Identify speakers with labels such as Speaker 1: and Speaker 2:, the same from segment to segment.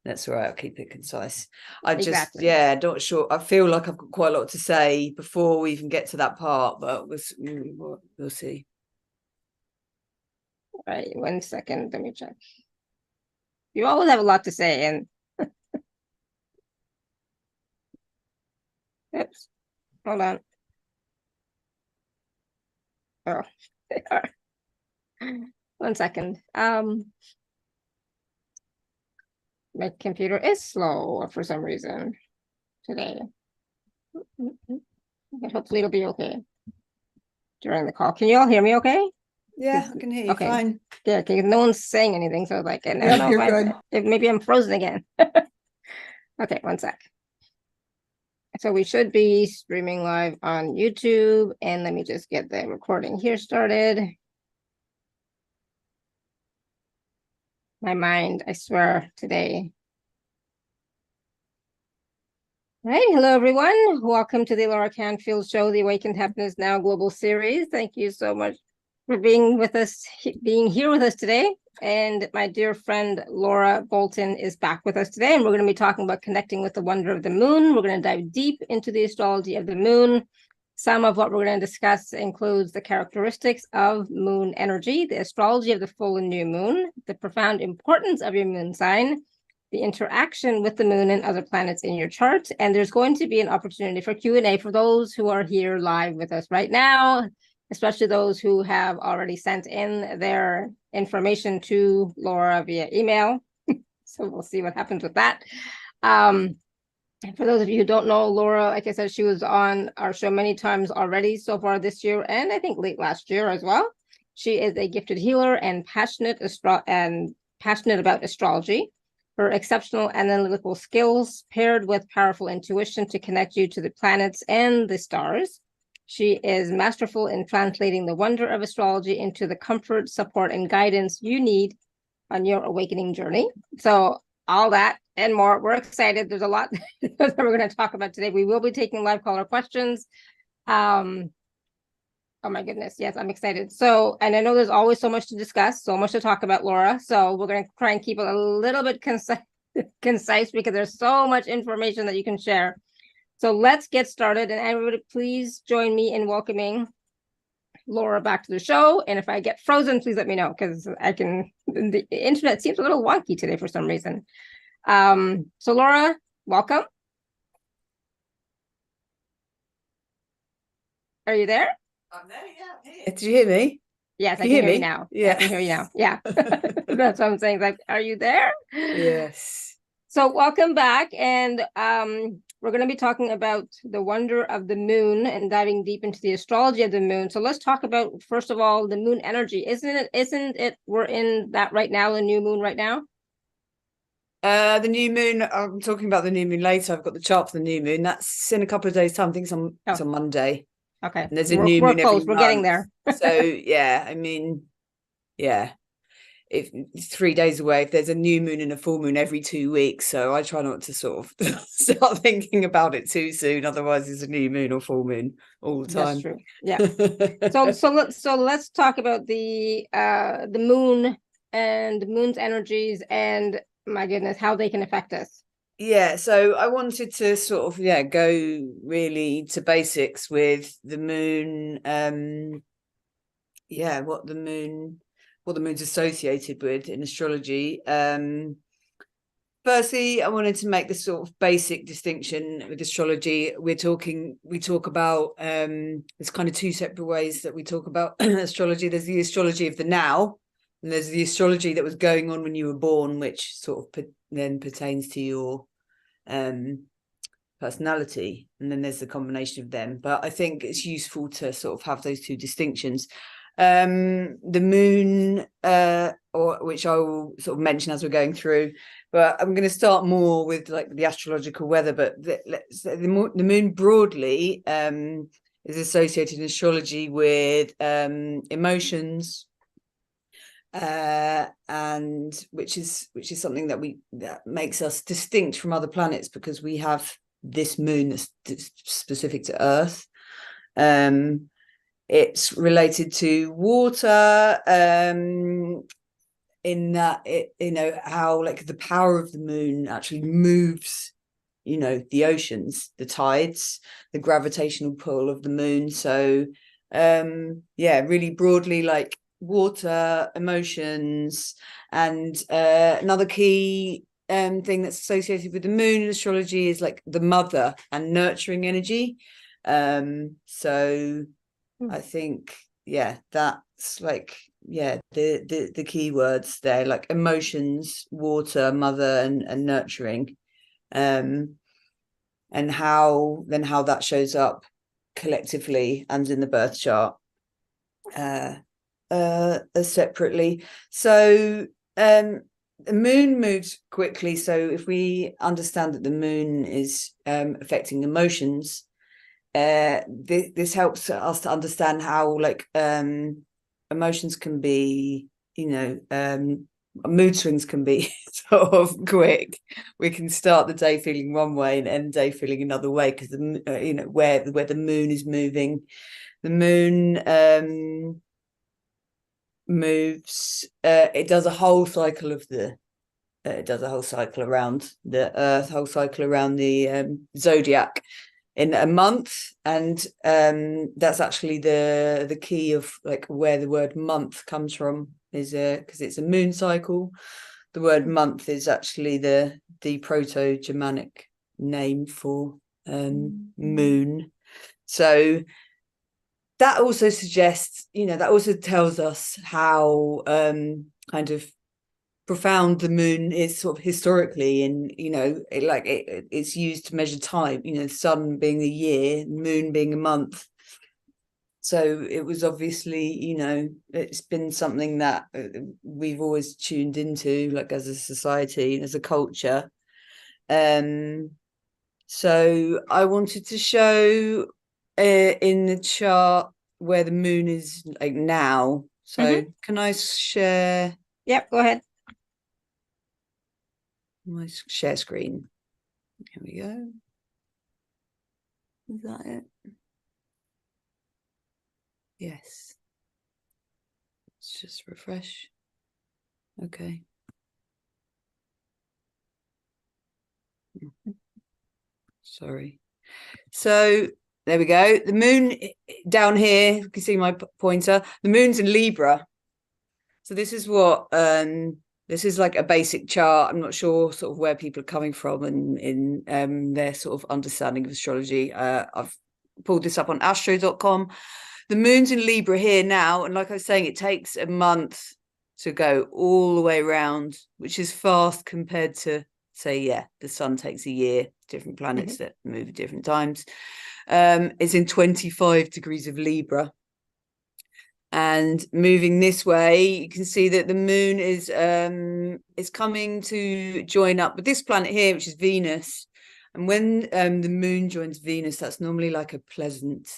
Speaker 1: That's all right. I'll keep it concise. I just,
Speaker 2: Exactly.
Speaker 1: not sure. I feel like I've got quite a lot to say before we even get to that part, but we'll see.
Speaker 2: All right, 1 second. Let me check. You always have a lot to say, and oops, hold on. Oh, 1 second. My computer is slow for some reason today. But hopefully it'll be okay during the call. Can you all hear me okay?
Speaker 1: Yeah, I can hear you fine.
Speaker 2: Yeah, okay. No one's saying anything, so I was like, I don't know
Speaker 1: You're good.
Speaker 2: if maybe I'm frozen again. Okay, 1 sec. So we should be streaming live on YouTube, and let me just get the recording here started. My mind, I swear, today. All right, hello everyone. Welcome to the Laura Canfield Show, the Awakened Happiness Now Global Series. Thank you so much for being with us, being here with us today. And my dear friend Laura Bolton is back with us today, and we're going to be talking about connecting with the wonder of the moon. We're going to dive deep into the astrology of the moon. Some of what we're going to discuss includes the characteristics of moon energy, the astrology of the full and new moon, the profound importance of your moon sign, the interaction with the moon and other planets in your chart. And there's going to be an opportunity for Q&A for those who are here live with us right now, especially those who have already sent in their information to Laura via email. So we'll see what happens with that. For those of you who don't know, Laura, like I said, she was on our show many times already so far this year, and I think late last year as well. She is a gifted healer and passionate about astrology. Her exceptional analytical skills paired with powerful intuition to connect you to the planets and the stars. She is masterful in translating the wonder of astrology into the comfort, support, and guidance you need on your awakening journey. So all that and more. We're excited. There's a lot that we're going to talk about today. We will be taking live caller questions. Oh my goodness. Yes, I'm excited. So, and I know there's always so much to discuss, so much to talk about, Laura. So we're going to try and keep it a little bit concise because there's so much information that you can share. So let's get started. And everybody, please join me in welcoming Laura back to the show. And if I get frozen, please let me know because the internet seems a little wonky today for some reason. So Laura, welcome. Are you there?
Speaker 1: I'm there, yeah. Did you hear me?
Speaker 2: Yes, I can hear you now. Yeah, I can hear you now. Yeah. That's what I'm saying. Like, are you there?
Speaker 1: Yes.
Speaker 2: So welcome back. And we're going to be talking about the wonder of the moon and diving deep into the astrology of the moon. So let's talk about, first of all, the moon energy. Isn't it we're in that right now, the new moon right now?
Speaker 1: The new moon, I'm talking about the new moon later. I've got the chart for the new moon. That's in a couple of days' time. I think it's on Monday.
Speaker 2: Okay.
Speaker 1: And there's a new moon
Speaker 2: close.
Speaker 1: every
Speaker 2: We're getting there.
Speaker 1: So yeah, I mean, yeah. If it's 3 days away, if there's a new moon and a full moon every 2 weeks. So I try not to sort of start thinking about it too soon. Otherwise, it's a new moon or full moon all the time.
Speaker 2: That's true. Yeah. so let's talk about the moon and the moon's energies and my goodness, how they can affect us.
Speaker 1: Yeah, so I wanted to sort of go really to basics with the moon. What the moon's associated with in astrology. Firstly, I wanted to make this sort of basic distinction with astrology. We talk about there's kind of two separate ways that we talk about astrology. There's the astrology of the now, and there's the astrology that was going on when you were born, which sort of then pertains to your personality. And then there's the combination of them. But I think it's useful to sort of have those two distinctions. The moon, which I will sort of mention as we're going through, but I'm going to start more with like the astrological weather. But the moon broadly is associated in astrology with emotions, and which is something that makes us distinct from other planets because we have this moon that's specific to Earth. It's related to water, in that it, how like the power of the moon actually moves, the oceans, the tides, the gravitational pull of the moon. So really broadly, like water, emotions, and another key thing that's associated with the moon in astrology is like the mother and nurturing energy. So I think that's like the key words there, like emotions, water, mother, and nurturing, and how that shows up collectively and in the birth chart separately. So the moon moves quickly, so if we understand that the moon is affecting emotions, this helps us to understand how like emotions can be, mood swings can be sort of quick. We can start the day feeling one way and end the day feeling another way, because where the moon is moving. The moon moves, it does a whole cycle of it does a whole cycle around the earth, whole cycle around the zodiac in a month. And that's actually the key of like where the word month comes from, is because it's a moon cycle. The word month is actually the Proto-Germanic name for moon. So that also suggests, that also tells us how kind of profound the moon is sort of historically, and it's used to measure time, the sun being a year, moon being a month. So it was obviously, it's been something that we've always tuned into, like as a society and as a culture. So I wanted to show in the chart where the moon is like now. So can I share?
Speaker 2: Yep, go ahead.
Speaker 1: My share screen. Here we go. Is that it? Yes. Let's just refresh. Okay. Sorry. So there we go. The moon down here, you can see my pointer. The moon's in Libra. So this is what this is like a basic chart. I'm not sure sort of where people are coming from and in their sort of understanding of astrology. I've pulled this up on astro.com. The moon's in Libra here now, and like I was saying, it takes a month to go all the way around, which is fast compared to, say, the sun takes a year. Different planets that move at different times. It's in 25 degrees of Libra. And moving this way, you can see that the moon is coming to join up with this planet here, which is Venus. And when the moon joins Venus, that's normally like a pleasant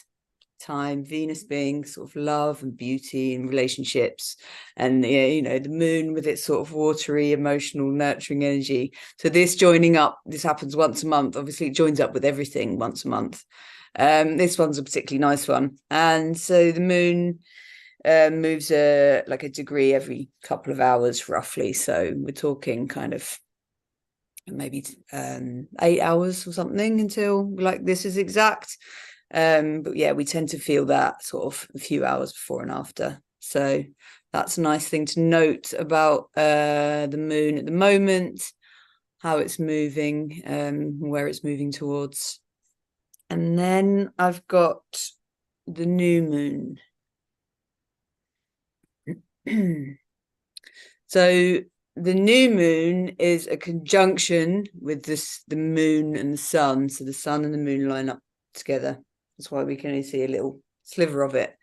Speaker 1: time. Venus being sort of love and beauty and relationships, and the moon with its sort of watery, emotional, nurturing energy. So this joining up, this happens once a month. Obviously, it joins up with everything once a month. This one's a particularly nice one, and so the moon moves like a degree every couple of hours roughly, so we're talking kind of maybe 8 hours or something until like this is exact, but we tend to feel that sort of a few hours before and after. So that's a nice thing to note about the moon at the moment, how it's moving, where it's moving towards. And then I've got the new moon. So the new moon is a conjunction with the moon and the sun. So the sun and the moon line up together. That's why we can only see a little sliver of it.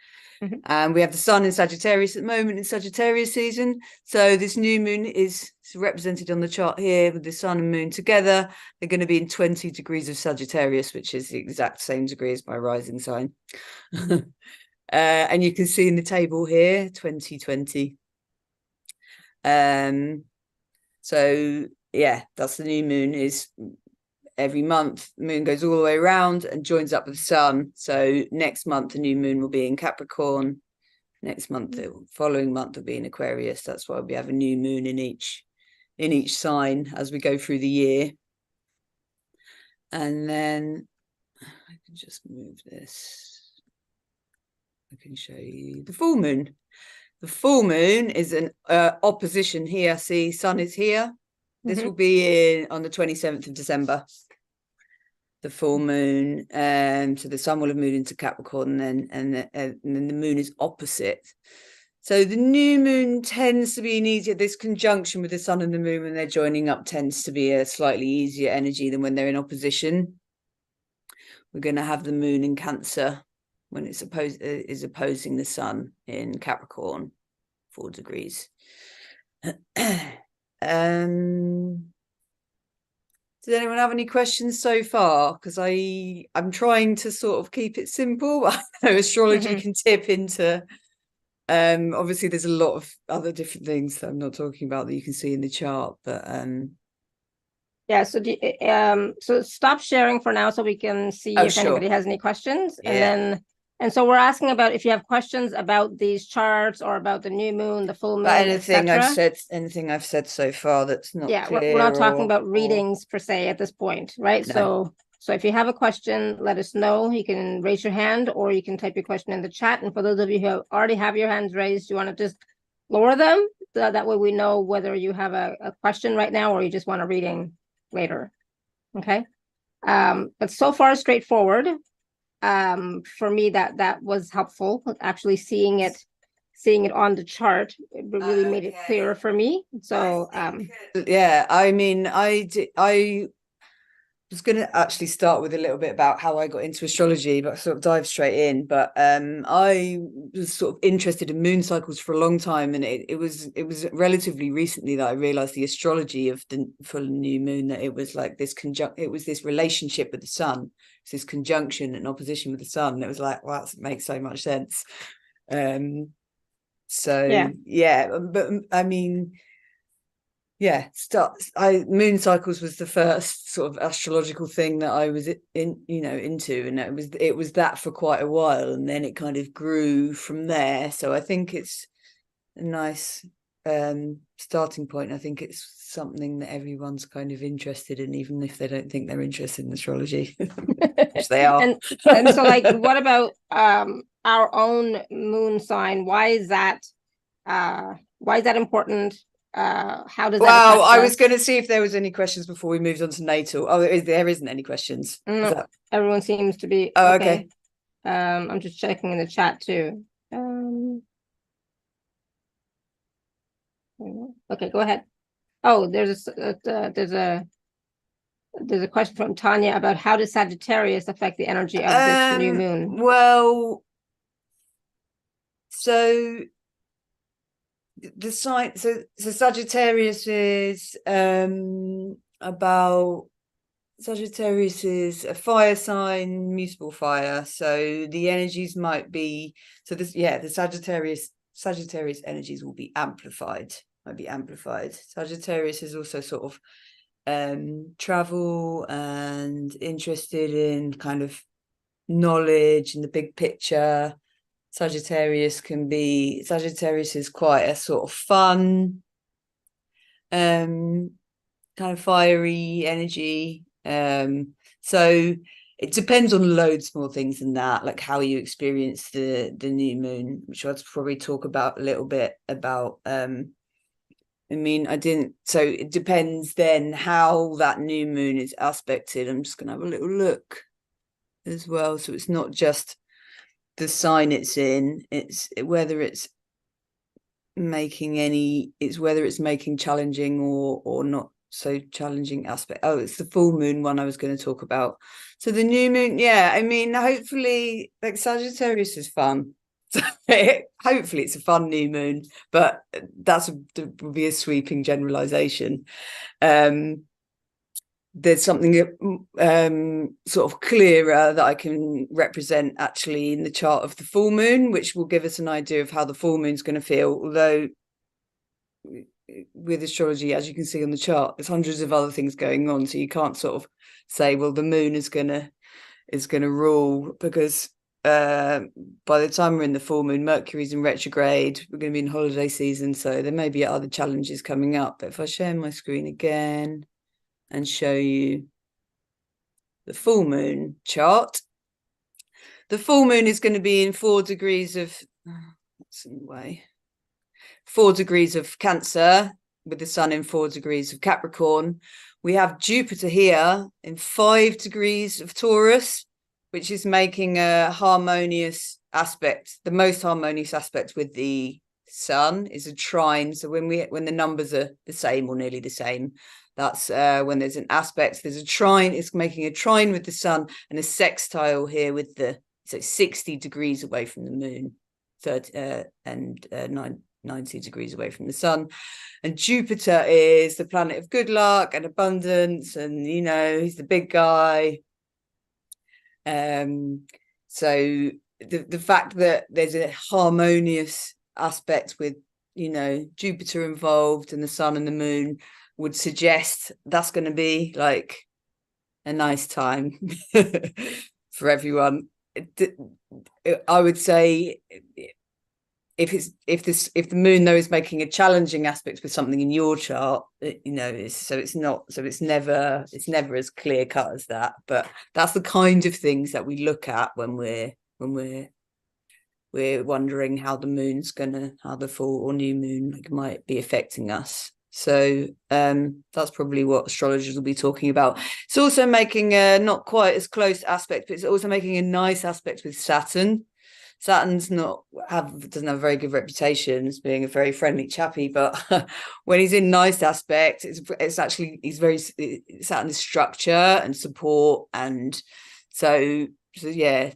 Speaker 1: And we have the sun in Sagittarius at the moment, in Sagittarius season. So this new moon is represented on the chart here with the sun and moon together. They're going to be in 20 degrees of Sagittarius, which is the exact same degree as my rising sign. And you can see in the table here 2020. So that's the new moon. Is every month the moon goes all the way around and joins up with the sun. So next month the new moon will be in Capricorn, Next month, the following month will be in Aquarius. That's why we'll be having a new moon in each sign as we go through the year. And then I can just move this. I can show you the full moon. The full moon is an opposition here. See, Sun is here. This will be on the 27th of December. The full moon. So the Sun will have moved into Capricorn, and then the moon is opposite. So the new moon tends to be an easier. This conjunction with the Sun and the moon when they're joining up tends to be a slightly easier energy than when they're in opposition. We're going to have the moon in Cancer when it's is opposing the Sun in Capricorn, 4 degrees. Does anyone have any questions so far? Because I'm trying to sort of keep it simple. I know astrology can tip into obviously there's a lot of other different things that I'm not talking about that you can see in the chart, but
Speaker 2: yeah, so so stop sharing for now so we can see if anybody has any questions. And so we're asking about if you have questions about these charts or about the new moon, the full moon,
Speaker 1: anything I've said so far that's not clear.
Speaker 2: We're not talking about readings per se at this point, right?
Speaker 1: No.
Speaker 2: So if you have a question, let us know. You can raise your hand or you can type your question in the chat. And for those of you who already have your hands raised, you want to just lower them. That way we know whether you have a question right now or you just want a reading later. Okay. But so far straightforward. For me, that was helpful. Actually seeing it on the chart, it really made it clearer for me. So
Speaker 1: yeah, I mean, I was going to actually start with a little bit about how I got into astrology, but sort of dive straight in. But I was sort of interested in moon cycles for a long time, and it was relatively recently that I realized the astrology of the full new moon, that it was like this it was this relationship with the Sun, it's this conjunction and opposition with the Sun. And it was like, wow, that makes so much sense. So yeah, but I mean, yeah, moon cycles was the first sort of astrological thing that I was into, and it was that for quite a while, and then it kind of grew from there. So I think it's a nice starting point. I think it's something that everyone's kind of interested in, even if they don't think they're interested in astrology, which they are.
Speaker 2: and so, like, what about our own moon sign? Why is that important? How does that
Speaker 1: Well, I was going to see if there was any questions before we moved on to natal. Oh, there isn't any questions.
Speaker 2: No, everyone seems to be
Speaker 1: okay.
Speaker 2: I'm just checking in the chat too. Okay, go ahead. Oh, there's a question from Tanya about how does Sagittarius affect the energy of this new moon?
Speaker 1: Well, so the sign, so Sagittarius is Sagittarius is a fire sign, mutable fire. So the energies might be, the Sagittarius energies will be amplified. Sagittarius is also sort of travel and interested in kind of knowledge and the big picture. Sagittarius is quite a sort of fun, kind of fiery energy. So it depends on loads more things than that, like how you experience the new moon, which I'll probably talk about a little bit about. I mean, so it depends then how that new moon is aspected. I'm just going to have a little look as well. So it's not just the sign it's in, it's whether it's making challenging or not so challenging aspect. Oh, it's the full moon one I was going to talk about. So the new moon, yeah, I mean, hopefully, like, Sagittarius is fun. So hopefully it's a fun new moon, but that would be a sweeping generalization. There's something sort of clearer that I can represent actually in the chart of the full moon, which will give us an idea of how the full moon's going to feel. Although with astrology, as you can see on the chart, there's hundreds of other things going on, so you can't sort of say, well, the moon is gonna rule, because by the time we're in the full moon, Mercury's in retrograde. We're going to be in holiday season, so there may be other challenges coming up. But if I share my screen again and show you the full moon chart, the full moon is going to be in 4 degrees of, that's in the way, 4 degrees of Cancer, with the sun in 4 degrees of Capricorn. We have Jupiter here in 5 degrees of Taurus, which is making a harmonious aspect. The most harmonious aspect with the sun is a trine. So when the numbers are the same or nearly the same, that's when there's an aspect. There's a trine. It's making a trine with the sun, and a sextile here with the, so 60 degrees away from the moon, 90 degrees away from the sun. And Jupiter is the planet of good luck and abundance, and you know, he's the big guy. So the fact that there's a harmonious aspect with, you know, Jupiter involved and the sun and the moon would suggest that's going to be like a nice time for everyone. I would say if the moon though is making a challenging aspect with something in your chart, you know, it's never as clear cut as that. But that's the kind of things that we look at when we're wondering how the full or new moon might be affecting us. So that's probably what astrologers will be talking about. It's also making a not quite as close aspect, but it's also making a nice aspect with Saturn. Saturn's doesn't have a very good reputation as being a very friendly chappy, but when he's in nice aspect, it's actually Saturn is structure and support, and so yeah,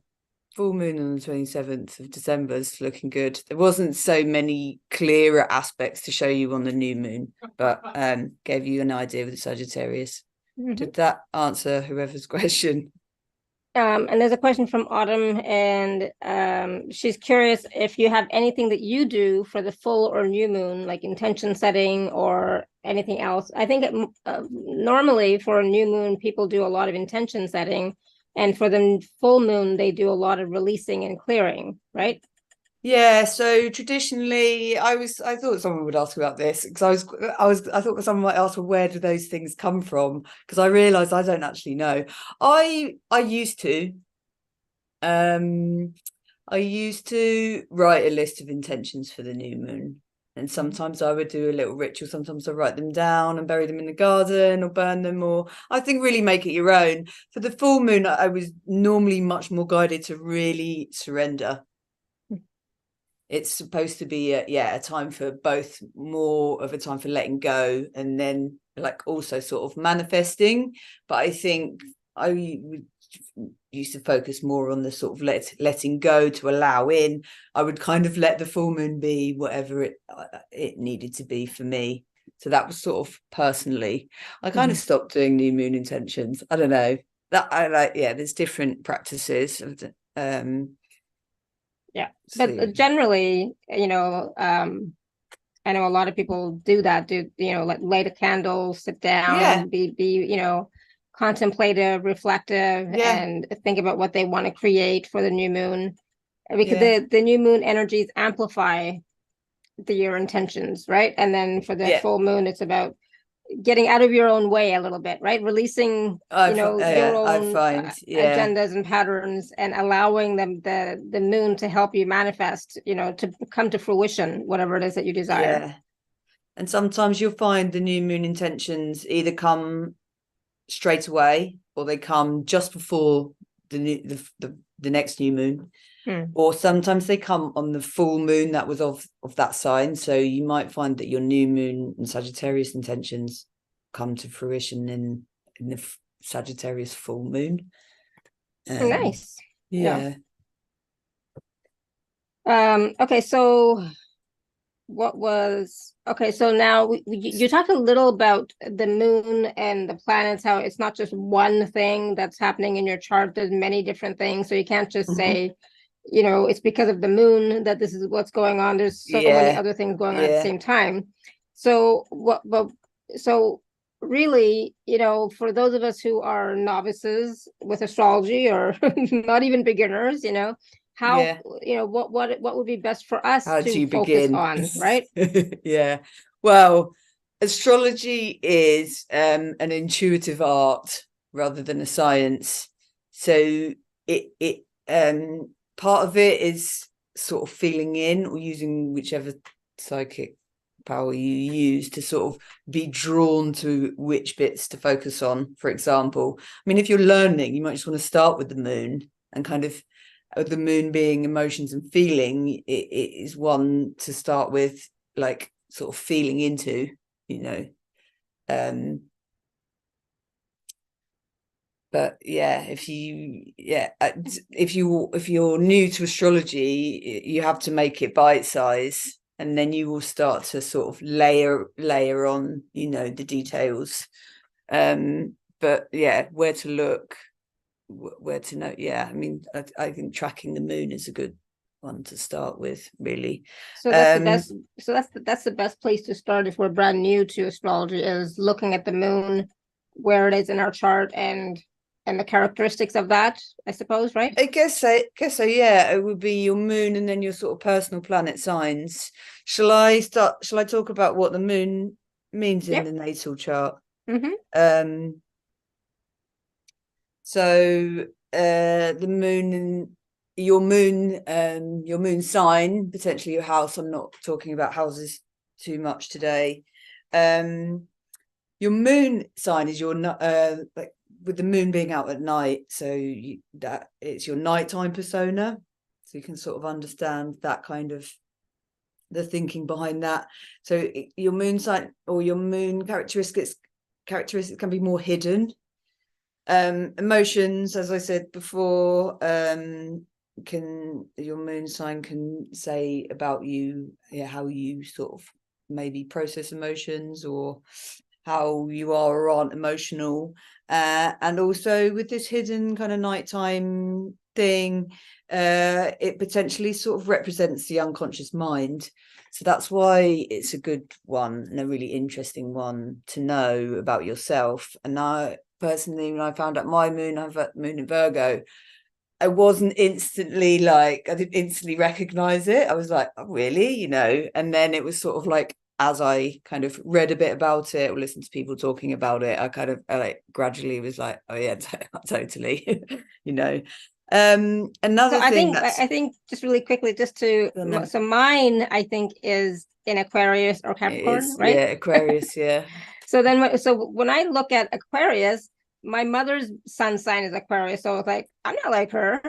Speaker 1: full moon on the 27th of December is looking good. There wasn't so many clearer aspects to show you on the new moon, but gave you an idea with the Sagittarius. Did that answer whoever's question?
Speaker 2: And there's a question from Autumn, and she's curious if you have anything that you do for the full or new moon, like intention setting or anything else. I think normally for a new moon, people do a lot of intention setting, and for the full moon, they do a lot of releasing and clearing, right?
Speaker 1: Yeah, so traditionally, I thought someone would ask about this, because I thought someone might ask, well, where do those things come from? Because I realized I don't actually know. I used to write a list of intentions for the new moon, and sometimes I would do a little ritual. Sometimes I write them down and bury them in the garden or burn them, or I think really make it your own. For the full moon, I was normally much more guided to really surrender. It's supposed to be a time for both, more of a time for letting go, and then like also sort of manifesting. But I think I used to focus more on the sort of letting go to allow in. I would kind of let the full moon be whatever it needed to be for me. So that was sort of personally. I kind of stopped doing new moon intentions. I don't know. That I like. Yeah, there's different practices.
Speaker 2: Yeah, but generally, you know, I know a lot of people do that. Like light a candle, sit down, be you know, contemplative, reflective, and think about what they want to create for the new moon, because the new moon energies amplify your intentions, right? And then for the full moon, it's about getting out of your own way a little bit, right? Releasing, your own agendas and patterns, and allowing them the moon to help you manifest, to come to fruition, whatever it is that you desire.
Speaker 1: Yeah. And sometimes you'll find the new moon intentions either come straight away, or they come just before the next new moon. Or sometimes they come on the full moon that was of that sign. So you might find that your new moon and Sagittarius intentions come to fruition in the Sagittarius full moon.
Speaker 2: Nice.
Speaker 1: Yeah.
Speaker 2: Okay, so so now you talked a little about the moon and the planets, how it's not just one thing that's happening in your chart. There's many different things, so you can't just say, it's because of the moon that this is what's going on. There's so many other things going on at the same time. So so really, for those of us who are novices with astrology, or not even beginners, how, what would be best for us
Speaker 1: How do
Speaker 2: to
Speaker 1: you
Speaker 2: focus
Speaker 1: begin?
Speaker 2: on, right?
Speaker 1: Yeah. Well, astrology is an intuitive art rather than a science. So it part of it is sort of feeling in or using whichever psychic power you use to sort of be drawn to which bits to focus on. For example, I mean, if you're learning, you might just want to start with the moon, and kind of the moon being emotions and feeling, it is one to start with, like sort of feeling into, but yeah, if you're new to astrology, you have to make it bite size, and then you will start to sort of layer on, the details. But yeah, where to look, where to know. Yeah, I mean, I think tracking the moon is a good one to start with, really.
Speaker 2: So that's the best. So that's the best place to start if we're brand new to astrology, is looking at the moon, where it is in our chart, and the characteristics of that, I suppose, right?
Speaker 1: I guess so. Yeah, it would be your moon and then your sort of personal planet signs. Shall I talk about what the moon means in the natal chart?
Speaker 2: Mm-hmm.
Speaker 1: So the moon and your moon sign, potentially your house. I'm not talking about houses too much today. Your moon sign is your like, with the moon being out at night, so that it's your nighttime persona, so you can sort of understand that kind of the thinking behind that. So your moon sign or your moon characteristics can be more hidden. Emotions, as I said before, your moon sign can say about you, how you sort of maybe process emotions, or how you are or aren't emotional. And also with this hidden kind of nighttime thing, it potentially sort of represents the unconscious mind. So that's why it's a good one and a really interesting one to know about yourself. And I personally, when I found out my moon, I have a moon in Virgo, I didn't instantly recognize it. I was like, oh, really? And then it was sort of like, as I kind of read a bit about it or listened to people talking about it, I like gradually was like, oh yeah, totally. Another
Speaker 2: so
Speaker 1: thing
Speaker 2: I think just really quickly, so mine, I think, is in Aquarius or Capricorn, right?
Speaker 1: Yeah, Aquarius, yeah.
Speaker 2: So when I look at Aquarius, my mother's sun sign is Aquarius, so it's like, I'm not like her,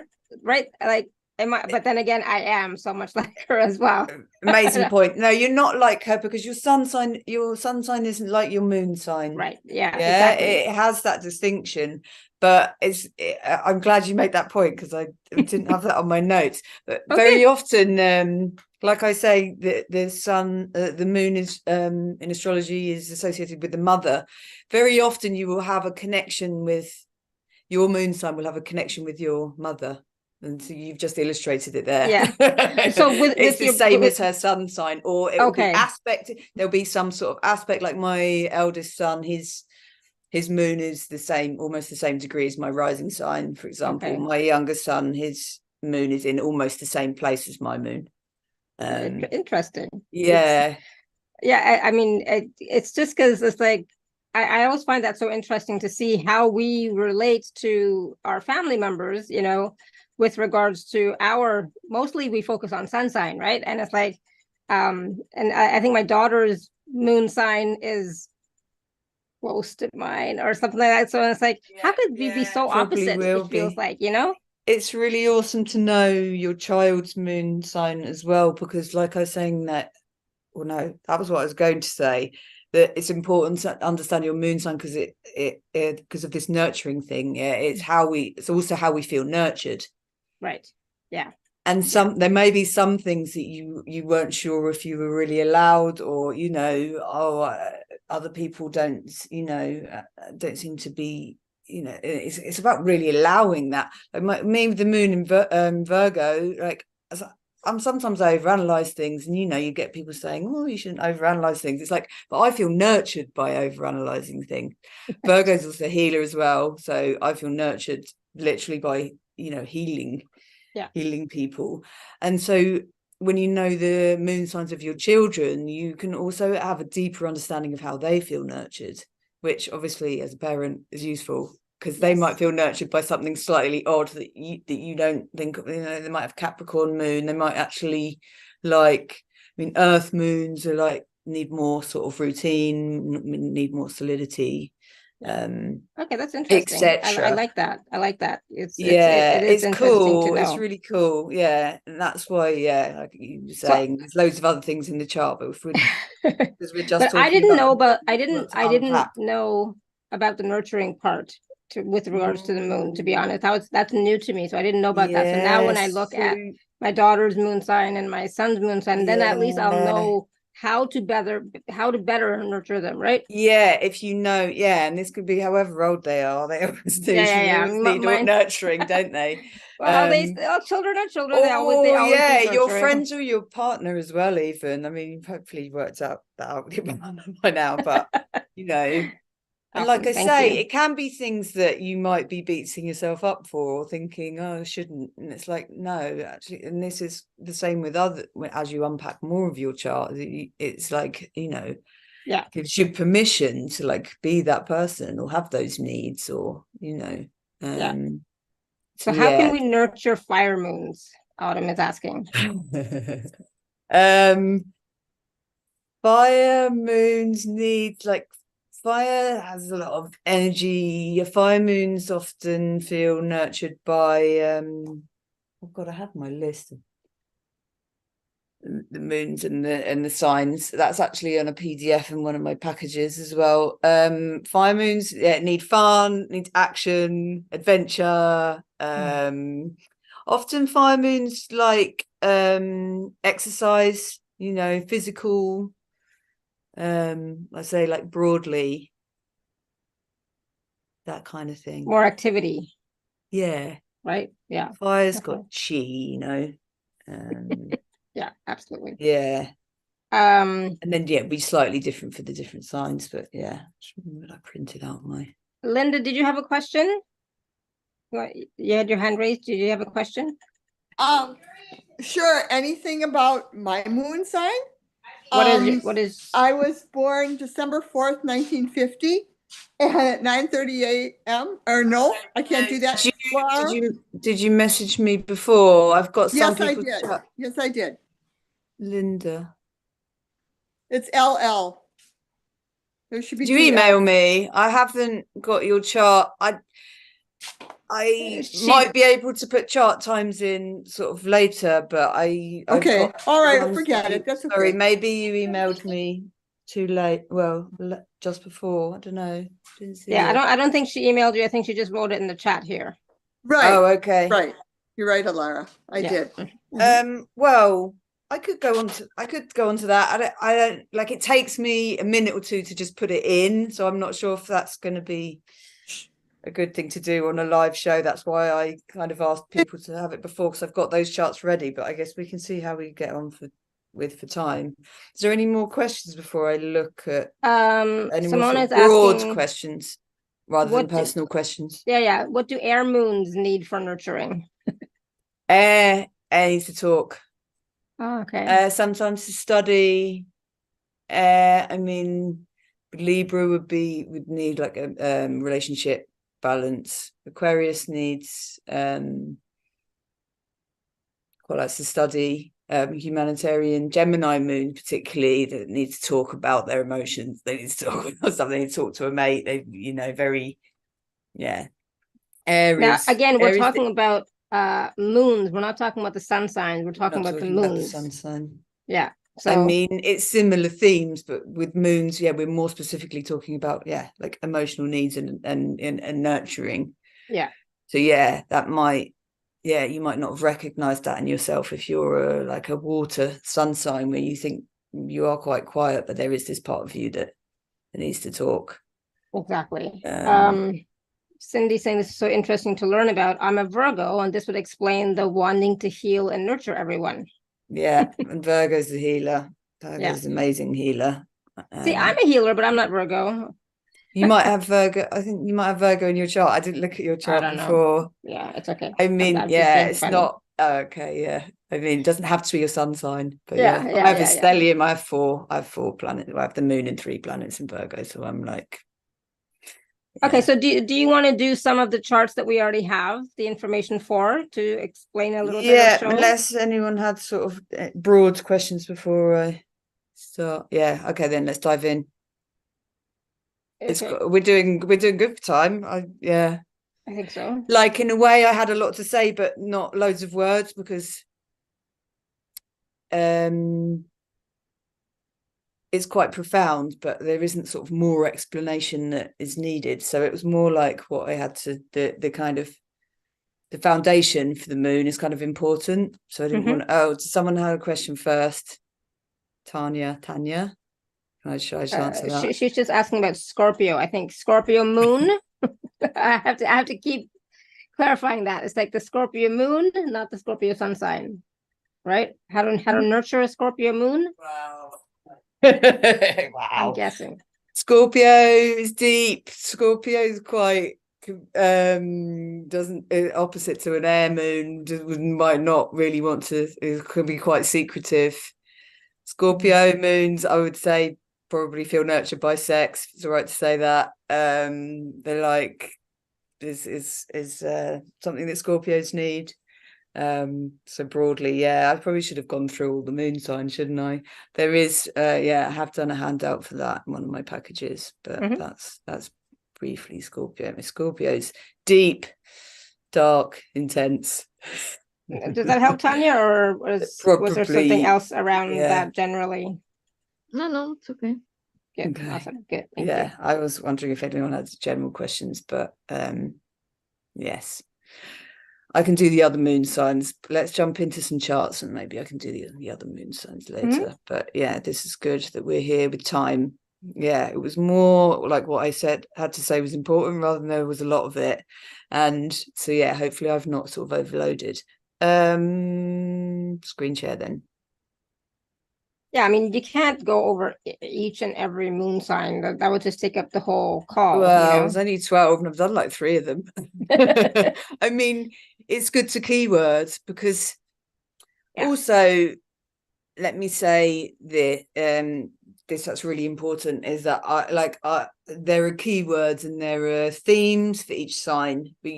Speaker 2: right? Like, but then again, I am so much like her as well.
Speaker 1: Amazing point. No, you're not like her, because your sun sign isn't like your moon sign.
Speaker 2: Right. Yeah, exactly.
Speaker 1: It has that distinction, but I'm glad you made that point, because I didn't have that on my notes. But very often, like I say, the sun, the moon is in astrology is associated with the mother. Very often you will have a connection with your moon sign, will have a connection with your mother. And so you've just illustrated it there.
Speaker 2: Yeah. So
Speaker 1: it's the same as her sun sign, or it will be aspect. There'll be some sort of aspect, like my eldest son, his moon is almost the same degree as my rising sign, for example. My younger son, his moon is in almost the same place as my moon.
Speaker 2: Interesting.
Speaker 1: Yeah.
Speaker 2: I mean, it's just because it's like, I always find that so interesting to see how we relate to our family members, with regards to mostly we focus on sun sign, right? And it's like, and I think my daughter's moon sign is close to mine or something like that. So it's like, how could we be so opposite? It feels like,
Speaker 1: It's really awesome to know your child's moon sign as well, because like I was saying that was what I was going to say, that it's important to understand your moon sign, because because of this nurturing thing. It's also how we feel nurtured.
Speaker 2: Right. Yeah.
Speaker 1: And there may be some things that you weren't sure if you were really allowed, or other people don't seem to be, it's about really allowing that. Like me with the moon in Virgo, like I'm sometimes overanalyze things, and you get people saying, oh, you shouldn't overanalyze things. It's like, but I feel nurtured by overanalyzing things. Virgo's also a healer as well, so I feel nurtured literally by healing healing people. And so when you know the moon signs of your children, you can also have a deeper understanding of how they feel nurtured, which obviously as a parent is useful, because they might feel nurtured by something slightly odd that you don't think of. You know, they might have Capricorn moon, they might actually like, I mean, earth moons are like need more sort of routine, need more solidity.
Speaker 2: Okay, that's interesting. I like that. I like that. It is interesting
Speaker 1: cool.
Speaker 2: to know.
Speaker 1: It's really cool. Yeah. And that's why, like you were saying, there's loads of other things in the chart, but because we're just
Speaker 2: but I didn't know about the nurturing part with regards to the moon, to be honest. That's new to me. So I didn't know about that. So now when I look at my daughter's moon sign and my son's moon sign, then at least I'll know how to better nurture them, right?
Speaker 1: Yeah, if you know, and this could be however old they are. They always do. They always need nurturing, don't they?
Speaker 2: Well, children are children. They always need
Speaker 1: your friends or your partner as well. Even, I mean, hopefully you worked out that out with your partner by now, but you know. And like I say, it can be things that you might be beating yourself up for or thinking, oh, I shouldn't. And it's like, no, actually, and this is the same with as you unpack more of your chart, it's like, you know, gives you permission to like be that person or have those needs, or, you know.
Speaker 2: So how can we nurture fire moons? Autumn is asking.
Speaker 1: Fire moons need like, fire has a lot of energy. Fire moons often feel nurtured by oh god, I have my list of the moons and the signs. That's actually on a PDF in one of my packages as well. Fire moons need fun, need action, adventure. Often fire moons like exercise, you know, physical. I say like broadly, that kind of thing.
Speaker 2: More activity.
Speaker 1: Yeah.
Speaker 2: Right. Yeah.
Speaker 1: Fire's got chi, you know.
Speaker 2: Yeah, absolutely.
Speaker 1: Yeah. And then be slightly different for the different signs, but I printed out my.
Speaker 2: Linda, did you have a question? You had your hand raised. Did you have a question?
Speaker 3: Sure. Anything about my moon sign?
Speaker 2: What is?
Speaker 3: I was born December 4th, 1950, and at 9:30 a.m. Or no, I can't do that.
Speaker 1: Did you message me before? I've got some people.
Speaker 3: Yes, I did. Yes, I did.
Speaker 1: Linda.
Speaker 3: It's LL. There should be.
Speaker 1: Did you email me? I haven't got your chart. I might be able to put chart times in sort of later, but
Speaker 3: okay. All right, forget it. That's okay.
Speaker 1: Sorry, maybe you emailed me too late. Well, just before. I don't know. Didn't see it.
Speaker 2: I don't think she emailed you. I think she just wrote it in the chat here.
Speaker 3: Right.
Speaker 1: Oh, okay.
Speaker 3: Right. You're right, Alara. I did.
Speaker 1: Well, I could go on to that. I don't like, it takes me a minute or two to just put it in, so I'm not sure if that's going to be a good thing to do on a live show. That's why I kind of asked people to have it before, because I've got those charts ready, but I guess we can see how we get on for time. Is there any more questions before I look at any more sort of broad questions rather than personal questions?
Speaker 2: What do air moons need for nurturing?
Speaker 1: Air needs to talk.
Speaker 2: Oh, okay.
Speaker 1: Sometimes to study. I mean, Libra would need like a relationship balance. Aquarius needs quite likes to study. Humanitarian. Gemini moon particularly, that needs to talk about their emotions. They need to talk about something. They need to talk to a mate. They, you know, very Aries.
Speaker 2: Now again, we're talking about moons. We're not talking about the sun signs. We're talking about the moons.
Speaker 1: About the sun sign.
Speaker 2: Yeah. So
Speaker 1: I mean, it's similar themes, but with moons, we're more specifically talking about like emotional needs and nurturing.
Speaker 2: Yeah.
Speaker 1: So that might you might not have recognized that in yourself if you're like a water sun sign, where you think you are quite quiet, but there is this part of you that needs to talk.
Speaker 2: Exactly. Cindy saying this is so interesting to learn about. I'm a Virgo, and this would explain the wanting to heal and nurture everyone.
Speaker 1: And Virgo's the healer. Virgo's an amazing healer.
Speaker 2: See, I'm a healer, but I'm not Virgo.
Speaker 1: You might have Virgo. I think you might have Virgo in your chart. I didn't look at your chart before.
Speaker 2: Yeah, it's okay.
Speaker 1: I mean, it's not Okay, yeah. I mean, it doesn't have to be your sun sign, but
Speaker 2: Yeah,
Speaker 1: yeah.
Speaker 2: yeah,
Speaker 1: I have
Speaker 2: yeah,
Speaker 1: a
Speaker 2: yeah.
Speaker 1: stellium. I have four planets. I have the moon and 3 planets in Virgo, so I'm like,
Speaker 2: Okay,
Speaker 1: yeah.
Speaker 2: so do you want to do some of the charts that we already have the information for to explain a little bit
Speaker 1: Yeah,
Speaker 2: of show?
Speaker 1: unless anyone had sort of broad questions before I start. Yeah, okay, then let's dive in.
Speaker 2: Okay,
Speaker 1: We're doing good for time. Yeah.
Speaker 2: I think so.
Speaker 1: Like, in a way, I had a lot to say, but not loads of words, because it's quite profound, but there isn't sort of more explanation that is needed. So it was more like what I had to, the kind of the foundation for the moon is kind of important. So I didn't want, someone had a question first. Tanya. Should I just answer that?
Speaker 2: She's just asking about Scorpio. I think Scorpio moon. I have to keep clarifying that. It's like the Scorpio moon, not the Scorpio sun sign, right? How to nurture a Scorpio moon?
Speaker 1: Wow.
Speaker 2: I'm
Speaker 1: Wow.
Speaker 2: guessing.
Speaker 1: Scorpio is deep. Scorpio is quite doesn't opposite to an air moon, might not really want to, it could be quite secretive. Scorpio moons, I would say, probably feel nurtured by sex. It's all right to say that. They're like, is something that Scorpios need. So broadly, yeah, I probably should have gone through all the moon signs, shouldn't I? There is, yeah, I have done a handout for that in one of my packages, but that's briefly Scorpio. Scorpio's deep, dark, intense.
Speaker 2: Does that help, Tanya, or was there something else around that generally?
Speaker 4: No, it's okay.
Speaker 2: Good.
Speaker 1: Okay.
Speaker 2: Awesome. Good. Thank
Speaker 1: Yeah,
Speaker 2: you.
Speaker 1: I was wondering if anyone had general questions, but yes. I can do the other moon signs. Let's jump into some charts, and maybe I can do the other moon signs later. But yeah, this is good that we're here with time. Yeah, it was more like what I had to say was important, rather than there was a lot of it. And so yeah, hopefully I've not sort of overloaded. Screen share then.
Speaker 2: Yeah, I mean, you can't go over each and every moon sign. That would just take up the whole call.
Speaker 1: Well, it was only 12 and I've done like 3 of them. I mean, it's good to keywords, because also, let me say this that's really important, is that there are keywords and there are themes for each sign, but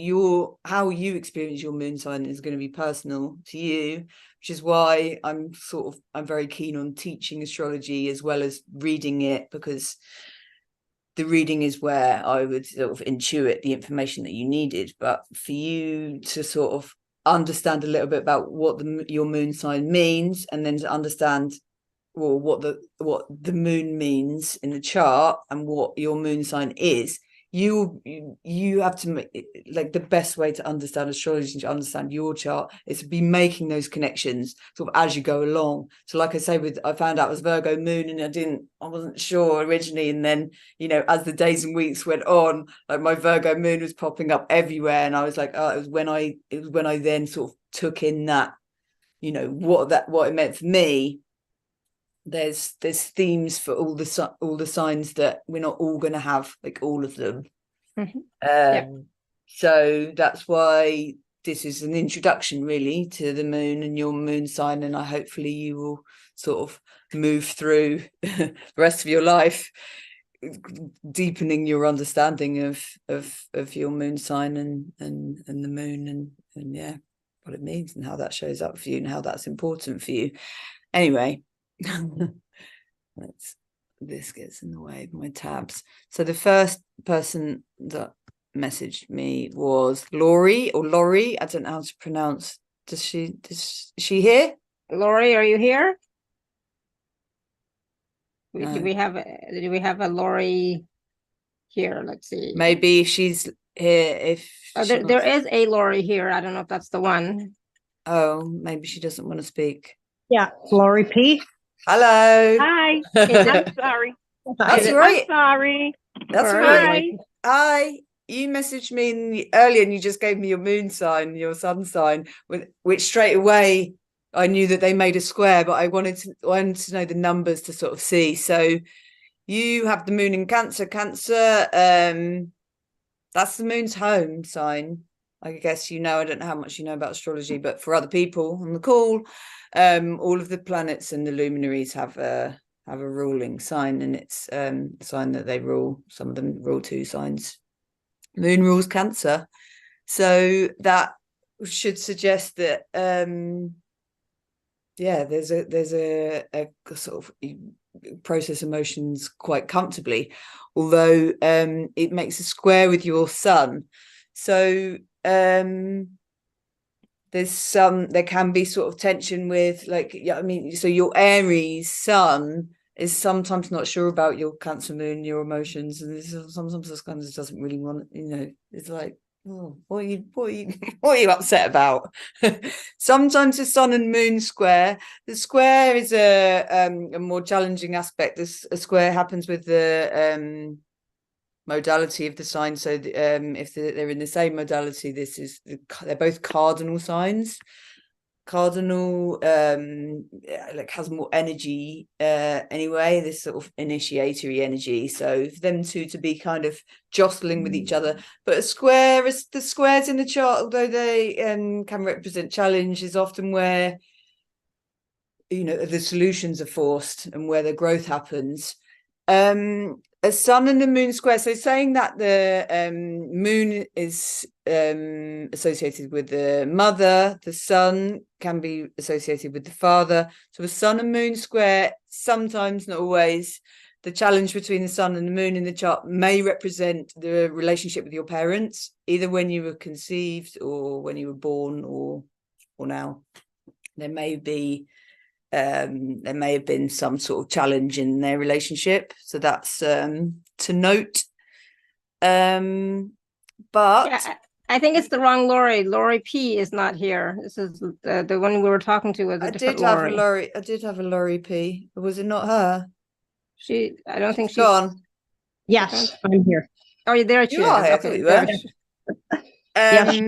Speaker 1: how you experience your moon sign is going to be personal to you, which is why I'm very keen on teaching astrology as well as reading it, because the reading is where I would sort of intuit the information that you needed. But for you to sort of understand a little bit about what your moon sign means, and then to understand what the moon means in the chart and what your moon sign is, you have to make, like, the best way to understand astrology and to understand your chart is to be making those connections sort of as you go along. So like I say, I found out it was Virgo moon, and I wasn't sure originally, and then, you know, as the days and weeks went on, like, my Virgo moon was popping up everywhere, and I was like, oh, it was when I then sort of took in that, you know, what it meant for me. There's themes for all the signs that we're not all going to have, like, all of them. So that's why this is an introduction really to the moon and your moon sign, and hopefully you will sort of move through the rest of your life deepening your understanding of your moon sign and the moon and yeah, what it means and how that shows up for you and how that's important for you. Anyway, this gets in the way of my tabs. So the first person that messaged me was Laurie. I don't know how to pronounce. Is she here?
Speaker 2: Laurie, are you here?
Speaker 1: No.
Speaker 2: Do we have a Laurie here? Let's see.
Speaker 1: Maybe she's here.
Speaker 2: There is a Laurie here. I don't know if that's the one.
Speaker 1: Oh, maybe she doesn't want to speak.
Speaker 5: Yeah, Laurie P.
Speaker 4: Hello.
Speaker 5: Hi.
Speaker 2: I'm
Speaker 5: sorry.
Speaker 1: That's right.
Speaker 5: I'm sorry.
Speaker 1: That's
Speaker 2: All
Speaker 1: right.
Speaker 2: right.
Speaker 1: Hi. You messaged me earlier and you just gave me your moon sign, your sun sign, which straight away I knew that they made a square, but I wanted to know the numbers to sort of see. So you have the moon in Cancer. That's the moon's home sign. I guess I don't know how much you know about astrology, but for other people on the call, all of the planets and the luminaries have a ruling sign, and it's a sign that they rule. Some of them rule 2 signs. Moon rules Cancer, so that should suggest that there's a sort of process emotions quite comfortably, although it makes a square with your sun. So there can be sort of tension with, like, so your Aries sun is sometimes not sure about your Cancer moon, your emotions, and sometimes this kind of doesn't really want, it's like, oh, what are you upset about? Sometimes the sun and moon square. The square is a more challenging aspect. A square happens with the modality of the sign. So if they're in the same modality, they're both cardinal signs. Cardinal has more energy anyway, this sort of initiatory energy, so for them two to be kind of jostling with each other. But the squares in the chart, although they can represent challenge, is often where the solutions are forced and where the growth happens. A sun and the moon square, so saying that the moon is associated with the mother, the sun can be associated with the father. So a sun and moon square, sometimes, not always, the challenge between the sun and the moon in the chart may represent the relationship with your parents, either when you were conceived or when you were born, or now. There may have been some sort of challenge in their relationship, so that's to note. But
Speaker 2: yeah, I think it's the wrong Lori. Lori P is not here. This is the one we were talking to was a different Lori.
Speaker 1: I did have a Lori P. Was it not her?
Speaker 2: I don't think she's
Speaker 1: gone.
Speaker 5: Yes, I'm here.
Speaker 2: Oh, there she
Speaker 1: You
Speaker 2: is.
Speaker 1: are here.
Speaker 2: Okay,
Speaker 1: You were.
Speaker 5: Yes,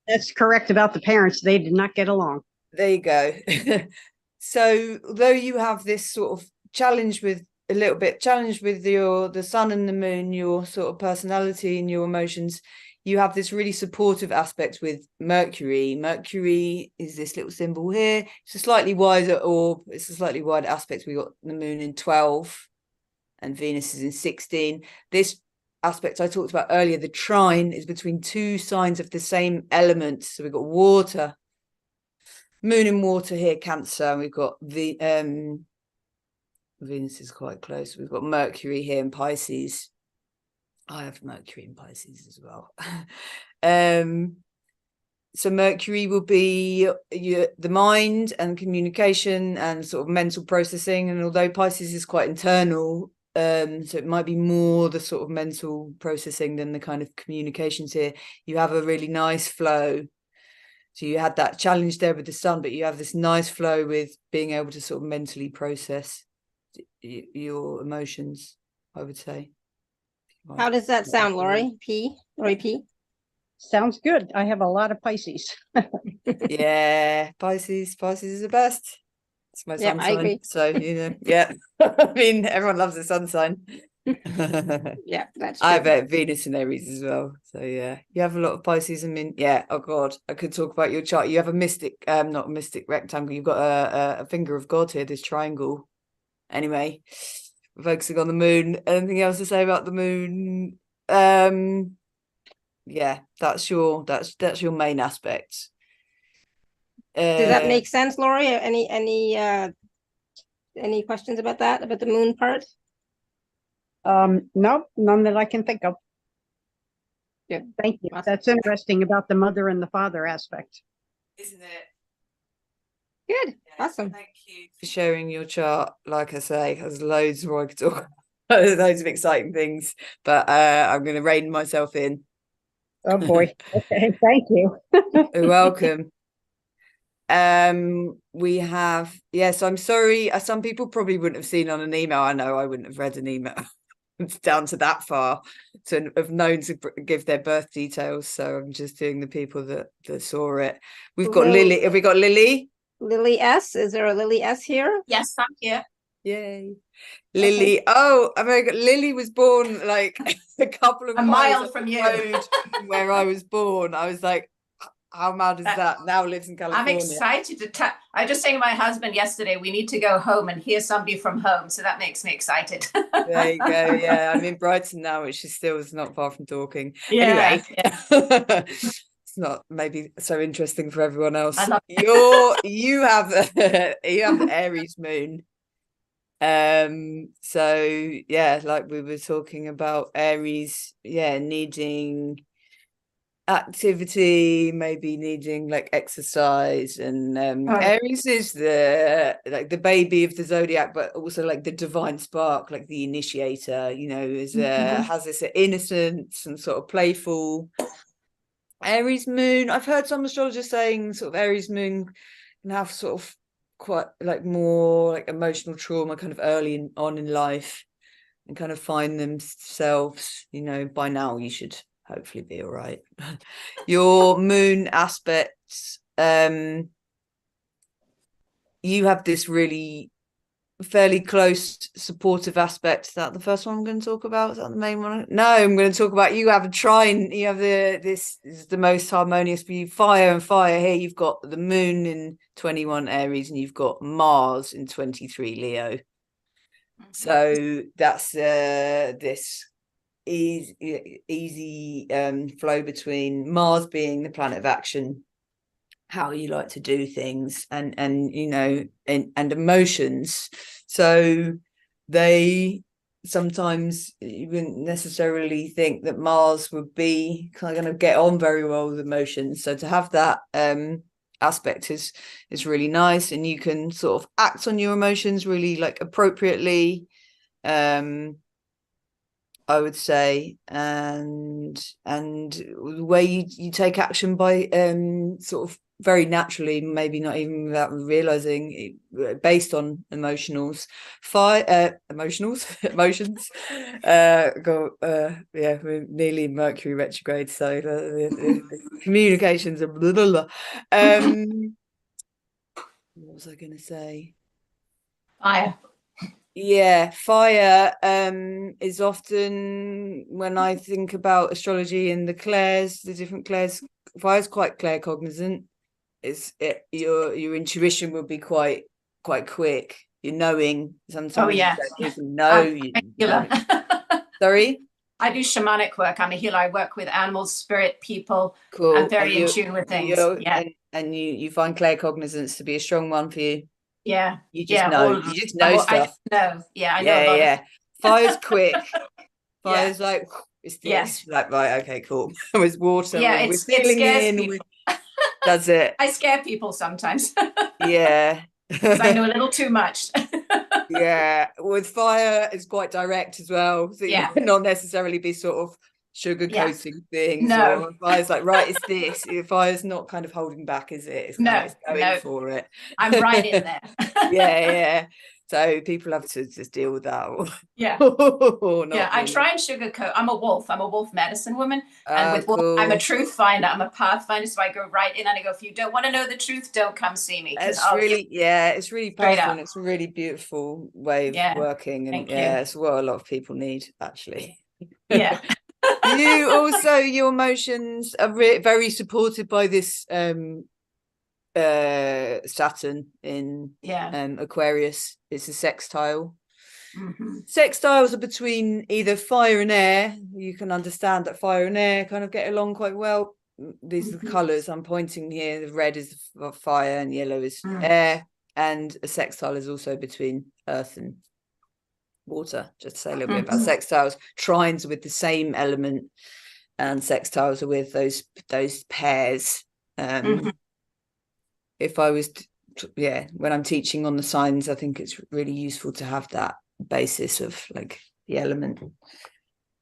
Speaker 5: that's correct about the parents. They did not get along.
Speaker 1: There you go. So although you have this sort of challenge with the sun and the moon, your sort of personality and your emotions, you have this really supportive aspect with Mercury. Mercury is this little symbol here. It's a slightly wider orb. It's a slightly wider aspect. We got the moon in 12 and Venus is in 16. This aspect I talked about earlier, the trine, is between 2 signs of the same element. So we've got water, moon in water here, Cancer, and we've got the Venus is quite close. We've got Mercury here in Pisces. I have Mercury in Pisces as well. So Mercury will be the mind and communication and sort of mental processing, and although Pisces is quite internal, so it might be more the sort of mental processing than the kind of communications here. You have a really nice flow. So you had that challenge there with the sun, but you have this nice flow with being able to sort of mentally process your emotions, I would say.
Speaker 2: How does that sound, Lori P? Lori P?
Speaker 5: Sounds good. I have a lot of Pisces.
Speaker 1: Yeah, Pisces is the best. It's my sun
Speaker 2: I
Speaker 1: sign.
Speaker 2: agree.
Speaker 1: So, yeah. I mean, everyone loves the sun sign.
Speaker 2: Yeah, that's true.
Speaker 1: I have Venus in Aries as well. So yeah, you have a lot of Pisces. I mean, yeah. Oh God, I could talk about your chart. You have a mystic, not a mystic rectangle. You've got a finger of God here. This triangle. Anyway, focusing on the moon. Anything else to say about the moon? Yeah, that's your main aspect.
Speaker 2: Does that make sense, Lori? Any questions about that, about the moon part?
Speaker 5: No, none that I can think of.
Speaker 2: Yeah,
Speaker 5: thank you.
Speaker 2: Awesome.
Speaker 5: That's interesting about the mother and the father aspect,
Speaker 1: isn't it?
Speaker 2: Good.
Speaker 1: Yeah,
Speaker 2: awesome.
Speaker 1: Thank you for sharing your chart. Like I say, there's loads more I could talk about. Loads of exciting things, but I'm going to rein myself in.
Speaker 5: Oh boy. Okay, thank you.
Speaker 1: You're welcome. We have, yes, I'm sorry, some people probably wouldn't have seen on an email. I know I wouldn't have read an email it's down to that far to have known to give their birth details, so I'm just doing the people that saw it. We've got Lily. Have we got Lily?
Speaker 2: Lily S, is there a Lily S here?
Speaker 6: Yes, I'm here.
Speaker 1: Yay. Lily. Oh, America. Lily was born like a couple of
Speaker 6: A
Speaker 1: miles
Speaker 6: mile
Speaker 1: up
Speaker 6: from
Speaker 1: the
Speaker 6: you.
Speaker 1: road from where I was born. I was like, how mad is that? Now lives in
Speaker 6: I'm
Speaker 1: California.
Speaker 6: excited to I was just saying to my husband yesterday, we need to go home and hear somebody from home. So that makes me excited.
Speaker 1: There you go. Yeah, I'm in Brighton now, which is still is not far from talking.
Speaker 6: Yeah,
Speaker 1: Anyway, it's not maybe so interesting for everyone else.
Speaker 6: I love
Speaker 1: You have the Aries moon. So yeah, like we were talking about Aries, needing activity, maybe needing like exercise, and Aries is the baby of the zodiac, but also like the divine spark, like the initiator, is has this innocence and sort of playful. Aries moon, I've heard some astrologers saying sort of Aries moon can have sort of quite like more like emotional trauma kind of early on in life, and kind of find themselves, by now you should hopefully be all right. Your moon aspects, you have this really fairly close supportive aspect. Is that the first one I'm going to talk about? Is that the main one? No, I'm going to talk about you have a trine. You have this is the most harmonious for you. Fire and fire here. You've got the moon in 21 Aries and you've got Mars in 23 Leo. So that's this easy flow between Mars being the planet of action, how you like to do things, and emotions. So they sometimes you wouldn't necessarily think that Mars would be kind of going to get on very well with emotions. So to have that aspect is really nice, and you can sort of act on your emotions really like appropriately, I would say, and the way you take action by sort of very naturally, maybe not even without realizing it, based on emotions. Emotions. We're nearly Mercury retrograde, so the communications are blah, blah, blah. What was I going to say?
Speaker 6: Fire.
Speaker 1: Yeah, fire is often, when I think about astrology and the different clairs, fire's quite claircognizant. Your intuition will be quite quick. You're knowing sometimes.
Speaker 6: Oh yeah,
Speaker 1: you can know. You know. Sorry?
Speaker 6: I do shamanic work. I'm a healer. I work with animals, spirit, people.
Speaker 1: Cool.
Speaker 6: I'm very in tune with things. Yeah.
Speaker 1: And you find claircognizance to be a strong one for you.
Speaker 6: Yeah.
Speaker 1: You just know. You just know stuff.
Speaker 6: I just know. Yeah, I know a lot of...
Speaker 1: Fire's quick. Fire's like, it's this.
Speaker 6: Yes.
Speaker 1: Like, right, okay, cool. With water.
Speaker 6: Yeah,
Speaker 1: we're feeling in. Does it?
Speaker 6: I scare people sometimes.
Speaker 1: Yeah.
Speaker 6: Because I know a little too much.
Speaker 1: Yeah. With fire, it's quite direct as well. So you might not necessarily be sort of sugarcoating things.
Speaker 6: No.
Speaker 1: Or fire's like, right, it's this. Fire's not kind of holding back, is it? It's
Speaker 6: No,
Speaker 1: it's going for it.
Speaker 6: I'm right in there.
Speaker 1: Yeah. So people have to just deal with that.
Speaker 6: Yeah.
Speaker 1: Yeah.
Speaker 6: I try and sugarcoat. I'm a wolf medicine woman. And with wolf,
Speaker 1: cool.
Speaker 6: I'm a truth finder. I'm a pathfinder. So I go right in and I go, if you don't want to know the truth, don't come see me.
Speaker 1: It's really powerful, and it's a really beautiful way of working. And it's what a lot of people need, actually.
Speaker 6: Yeah.
Speaker 1: You also, your emotions are very supported by this Saturn in Aquarius. It's a sextile.
Speaker 6: Mm-hmm.
Speaker 1: Sextiles are between either fire and air. You can understand that fire and air kind of get along quite well. These are the colors I'm pointing here. The red is fire and yellow is air, and a sextile is also between earth and water. Just to say a little bit about sextiles. Trines are with the same element, and sextiles are with those pairs. If I was when I'm teaching on the signs, I think it's really useful to have that basis of like the element,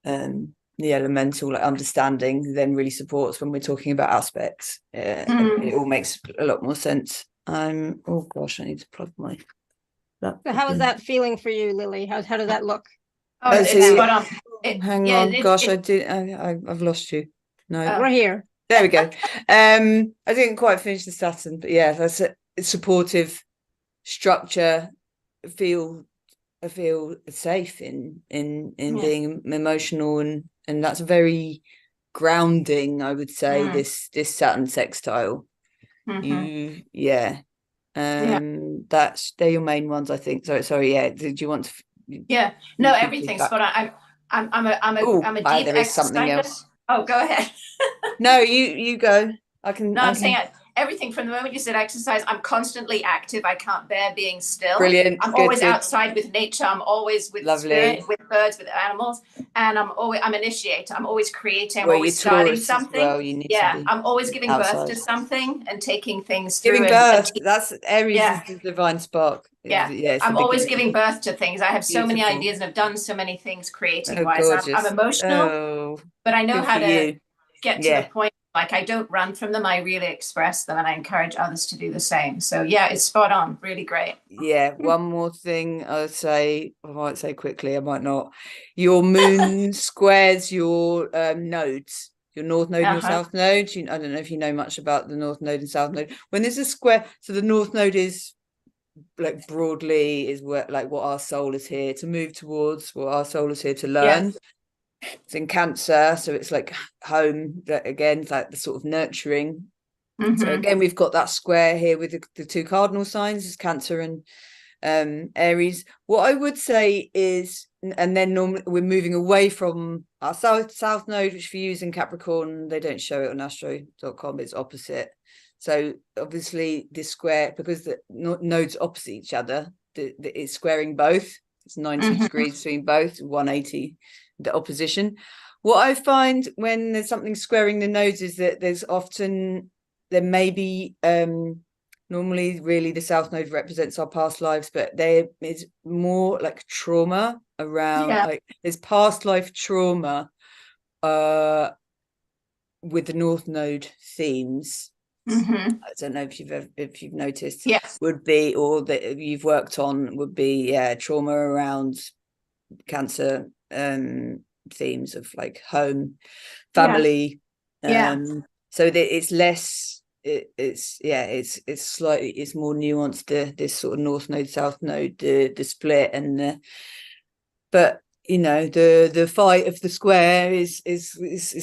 Speaker 1: the elemental like understanding then really supports when we're talking about aspects. It all makes a lot more sense. Oh gosh, I need to plug my
Speaker 2: So how is that feeling for you, Lily? How does that look?
Speaker 6: Oh,
Speaker 1: hang on. Gosh, I've lost you. No,
Speaker 2: we're here.
Speaker 1: There we go. I didn't quite finish the Saturn, but yeah, that's a supportive structure. Feel I feel safe in being emotional, and that's very grounding, I would say, this Saturn sextile. They're your main ones, I think. Sorry, yeah. Did you want to?
Speaker 6: No, everything's spot on. I'm a deep
Speaker 1: there is something
Speaker 6: exerciser.
Speaker 1: else.
Speaker 6: Oh, go ahead.
Speaker 1: No, you go.
Speaker 6: I'm saying everything from the moment you said exercise, I'm constantly active. I can't bear being still.
Speaker 1: Brilliant.
Speaker 6: I'm always outside with nature. I'm always with spirit, with birds, with animals, and I'm initiator. I'm always creating. I'm always starting something.
Speaker 1: Well, you need to be
Speaker 6: I'm always giving
Speaker 1: outside.
Speaker 6: birth to something and taking things through.
Speaker 1: Giving birth. That's Aries is the divine spark.
Speaker 6: I'm always giving birth to things. I have so many ideas and have done so many things creating wise. I'm emotional, but I know how to get to the point. Like, I don't run from them. I really express them, and I encourage others to do the same. So yeah, it's spot on. Really great.
Speaker 1: Yeah. One more thing I might say quickly, I might not. Your moon squares your nodes, your north node and your south node. I don't know if you know much about the north node and south node. When there's a square, so the north node is like broadly is what our soul is here to move towards, what our soul is here to learn. It's in Cancer, so it's like home. That again, it's like the sort of nurturing. So again, we've got that square here with the two cardinal signs, is Cancer and Aries. What I would say is, and then normally we're moving away from our south node, which for you is in Capricorn. They don't show it on astro.com. It's opposite. So obviously this square, because the nodes opposite each other, it's squaring both. It's 90 degrees between both, 180 the opposition. What I find when there's something squaring the nodes is that there may be normally really the south node represents our past lives, but there is more like trauma around, like there's past life trauma with the north node themes. I don't know if you've noticed. Would be, or that you've worked on, would be trauma around Cancer themes of like home, family. So that it's less. It's slightly, it's more nuanced. This sort of north node, south node, the split, and but you know the fight of the square is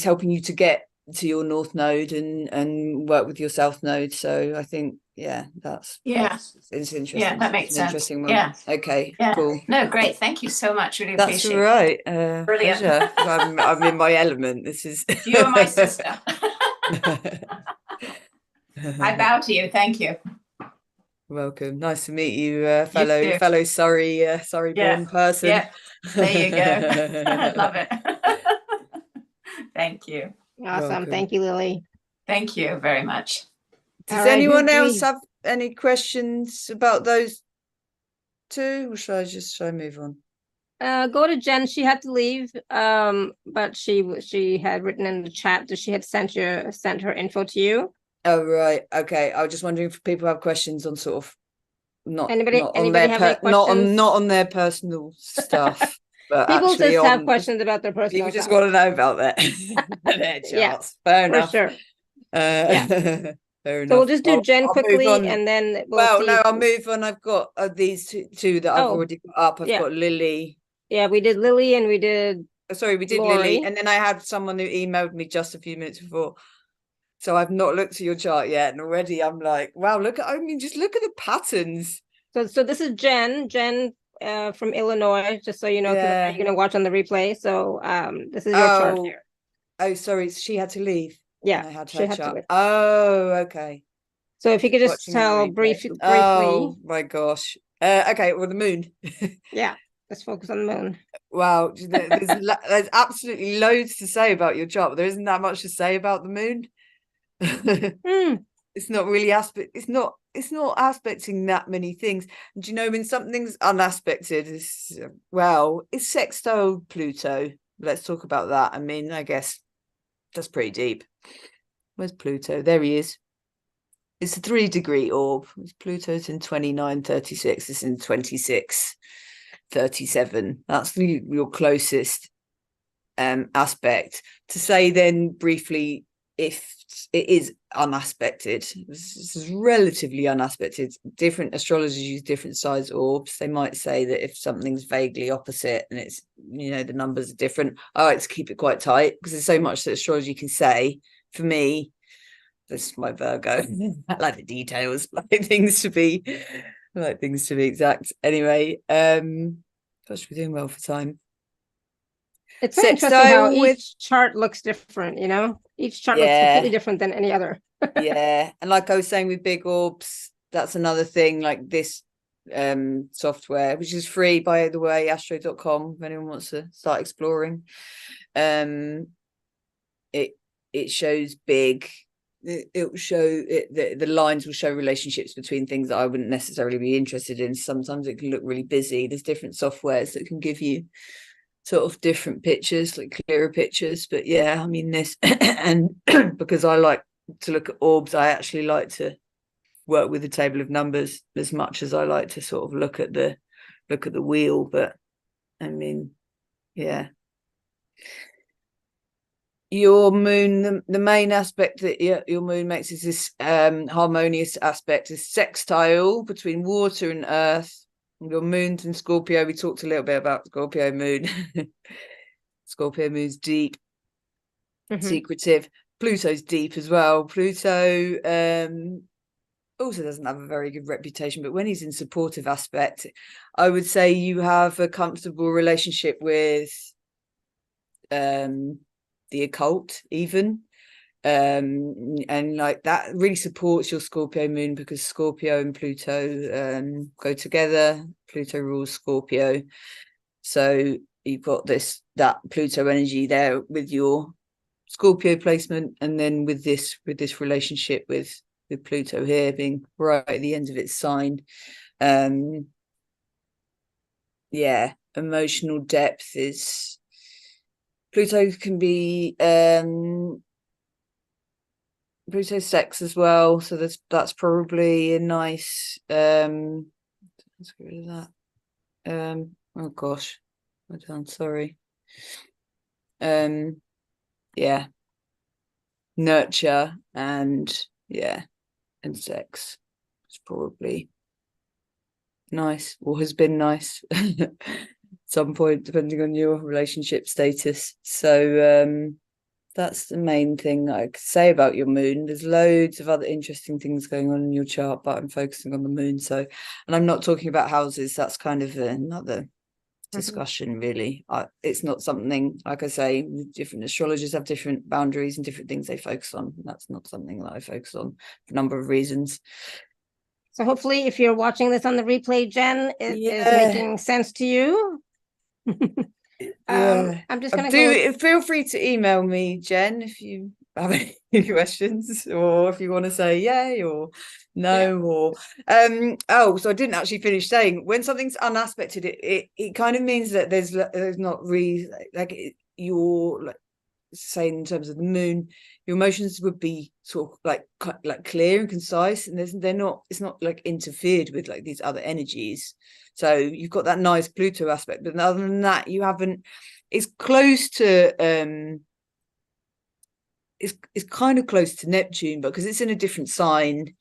Speaker 1: helping you to get to your north node and work with your south node. So I think that's it's interesting.
Speaker 6: That makes sense.
Speaker 1: Interesting one. Okay, cool.
Speaker 6: No, great, thank you so much. Really
Speaker 1: that's
Speaker 6: appreciate
Speaker 1: right.
Speaker 6: Brilliant.
Speaker 1: Pleasure. I'm in my element. This is
Speaker 6: you are my sister. I bow to you. Thank you.
Speaker 1: Welcome. Nice to meet you, fellow Surrey born person.
Speaker 6: Yeah, there you go. Love it. Thank you.
Speaker 2: Awesome.
Speaker 1: Welcome.
Speaker 2: Thank you, Lily.
Speaker 6: Thank you very much.
Speaker 1: Does anyone else have any questions about those two, or should I move on?
Speaker 2: Go to Jen. She had to leave, but she had written in the chat that she had sent her info to you.
Speaker 1: Oh right, okay. I was just wondering if people have questions on sort of not on their personal stuff, but
Speaker 2: people just have questions about their personal.
Speaker 1: People just want to know about their charts. Fair enough.
Speaker 2: For sure.
Speaker 1: Fair enough.
Speaker 2: So we'll just do Jen quickly, and then
Speaker 1: I'll move on. I've got these two that I've already got up. I've got Lily.
Speaker 2: Yeah, we did Lily and we did.
Speaker 1: We did
Speaker 2: Lori.
Speaker 1: Lily, and then I had someone who emailed me just a few minutes before. So I've not looked at your chart yet, and already I'm like, wow, just look at the patterns.
Speaker 2: So this is Jen from Illinois, just so you know, you're going to watch on the replay. So this is your chart here.
Speaker 1: Oh, sorry, she had to leave.
Speaker 2: Yeah,
Speaker 1: I had
Speaker 2: she
Speaker 1: her
Speaker 2: had
Speaker 1: chart.
Speaker 2: to leave.
Speaker 1: Oh, okay.
Speaker 2: So if you could just tell briefly.
Speaker 1: Oh my gosh. Okay, well, the moon.
Speaker 2: Yeah, let's focus on the moon.
Speaker 1: Wow, there's absolutely loads to say about your chart, but there isn't that much to say about the moon. It's not really it's not aspecting that many things. And do you know, when something's unaspected, it's sextile Pluto. Let's talk about that. I mean, I guess that's pretty deep. Where's Pluto? There he is. It's a 3-degree orb. Pluto's in 2936. It's in 2637. That's your closest aspect. To say then briefly if it is unaspected, this is relatively unaspected. Different astrologers use different size orbs. They might say that if something's vaguely opposite and it's, you know, the numbers are different, I like to keep it quite tight because there's so much that astrology can say. For me, this is my Virgo. I like the details, I like things to be exact. Anyway, gosh, we're doing well for time.
Speaker 2: It's very interesting how each chart looks different, you know? Each chart looks completely different than any other.
Speaker 1: Yeah. And like I was saying with big orbs, that's another thing, like this software, which is free, by the way, astro.com, if anyone wants to start exploring. It shows big, it will show it, the lines will show relationships between things that I wouldn't necessarily be interested in. Sometimes it can look really busy. There's different softwares that can give you sort of different pictures, like clearer pictures. But yeah, I mean this and because I like to look at orbs, I actually like to work with the table of numbers as much as I like to sort of look at the wheel. But I mean, yeah, your moon, the main aspect that your moon makes is this harmonious aspect, is sextile between water and earth. Your moon's in Scorpio. We talked a little bit about Scorpio moon. Scorpio moon's deep, secretive. Pluto's deep as well. Pluto also doesn't have a very good reputation, but when he's in supportive aspect, I would say you have a comfortable relationship with the occult even. And like that really supports your Scorpio moon, because Scorpio and Pluto go together. Pluto rules Scorpio, so you've got that Pluto energy there with your Scorpio placement, and then with this relationship with Pluto here being right at the end of its sign. Yeah, emotional depth is, Pluto can be Pluto sex as well, so that's probably a nice let's get rid of that. Oh gosh, I'm sorry. Yeah, nurture and sex. It's probably nice, or has been nice at some point, depending on your relationship status. So that's the main thing I could say about your moon. There's loads of other interesting things going on in your chart, but I'm focusing on the moon. So, and I'm not talking about houses. That's kind of another discussion, really. It's not something, like I say, different astrologers have different boundaries and different things they focus on. That's not something that I focus on for a number of reasons.
Speaker 2: So hopefully if you're watching this on the replay, Jen, it is making sense to you. I'm just gonna
Speaker 1: feel free to email me, Jen, if you have any questions, or if you want to say yay or no, or so I didn't actually finish saying, when something's unaspected, it kind of means that there's not really like you're like saying in terms of the moon, your emotions would be sort of like clear and concise, and it's not like interfered with like these other energies. So you've got that nice Pluto aspect, but other than that, you haven't. It's close to it's kind of close to Neptune, but because it's in a different sign,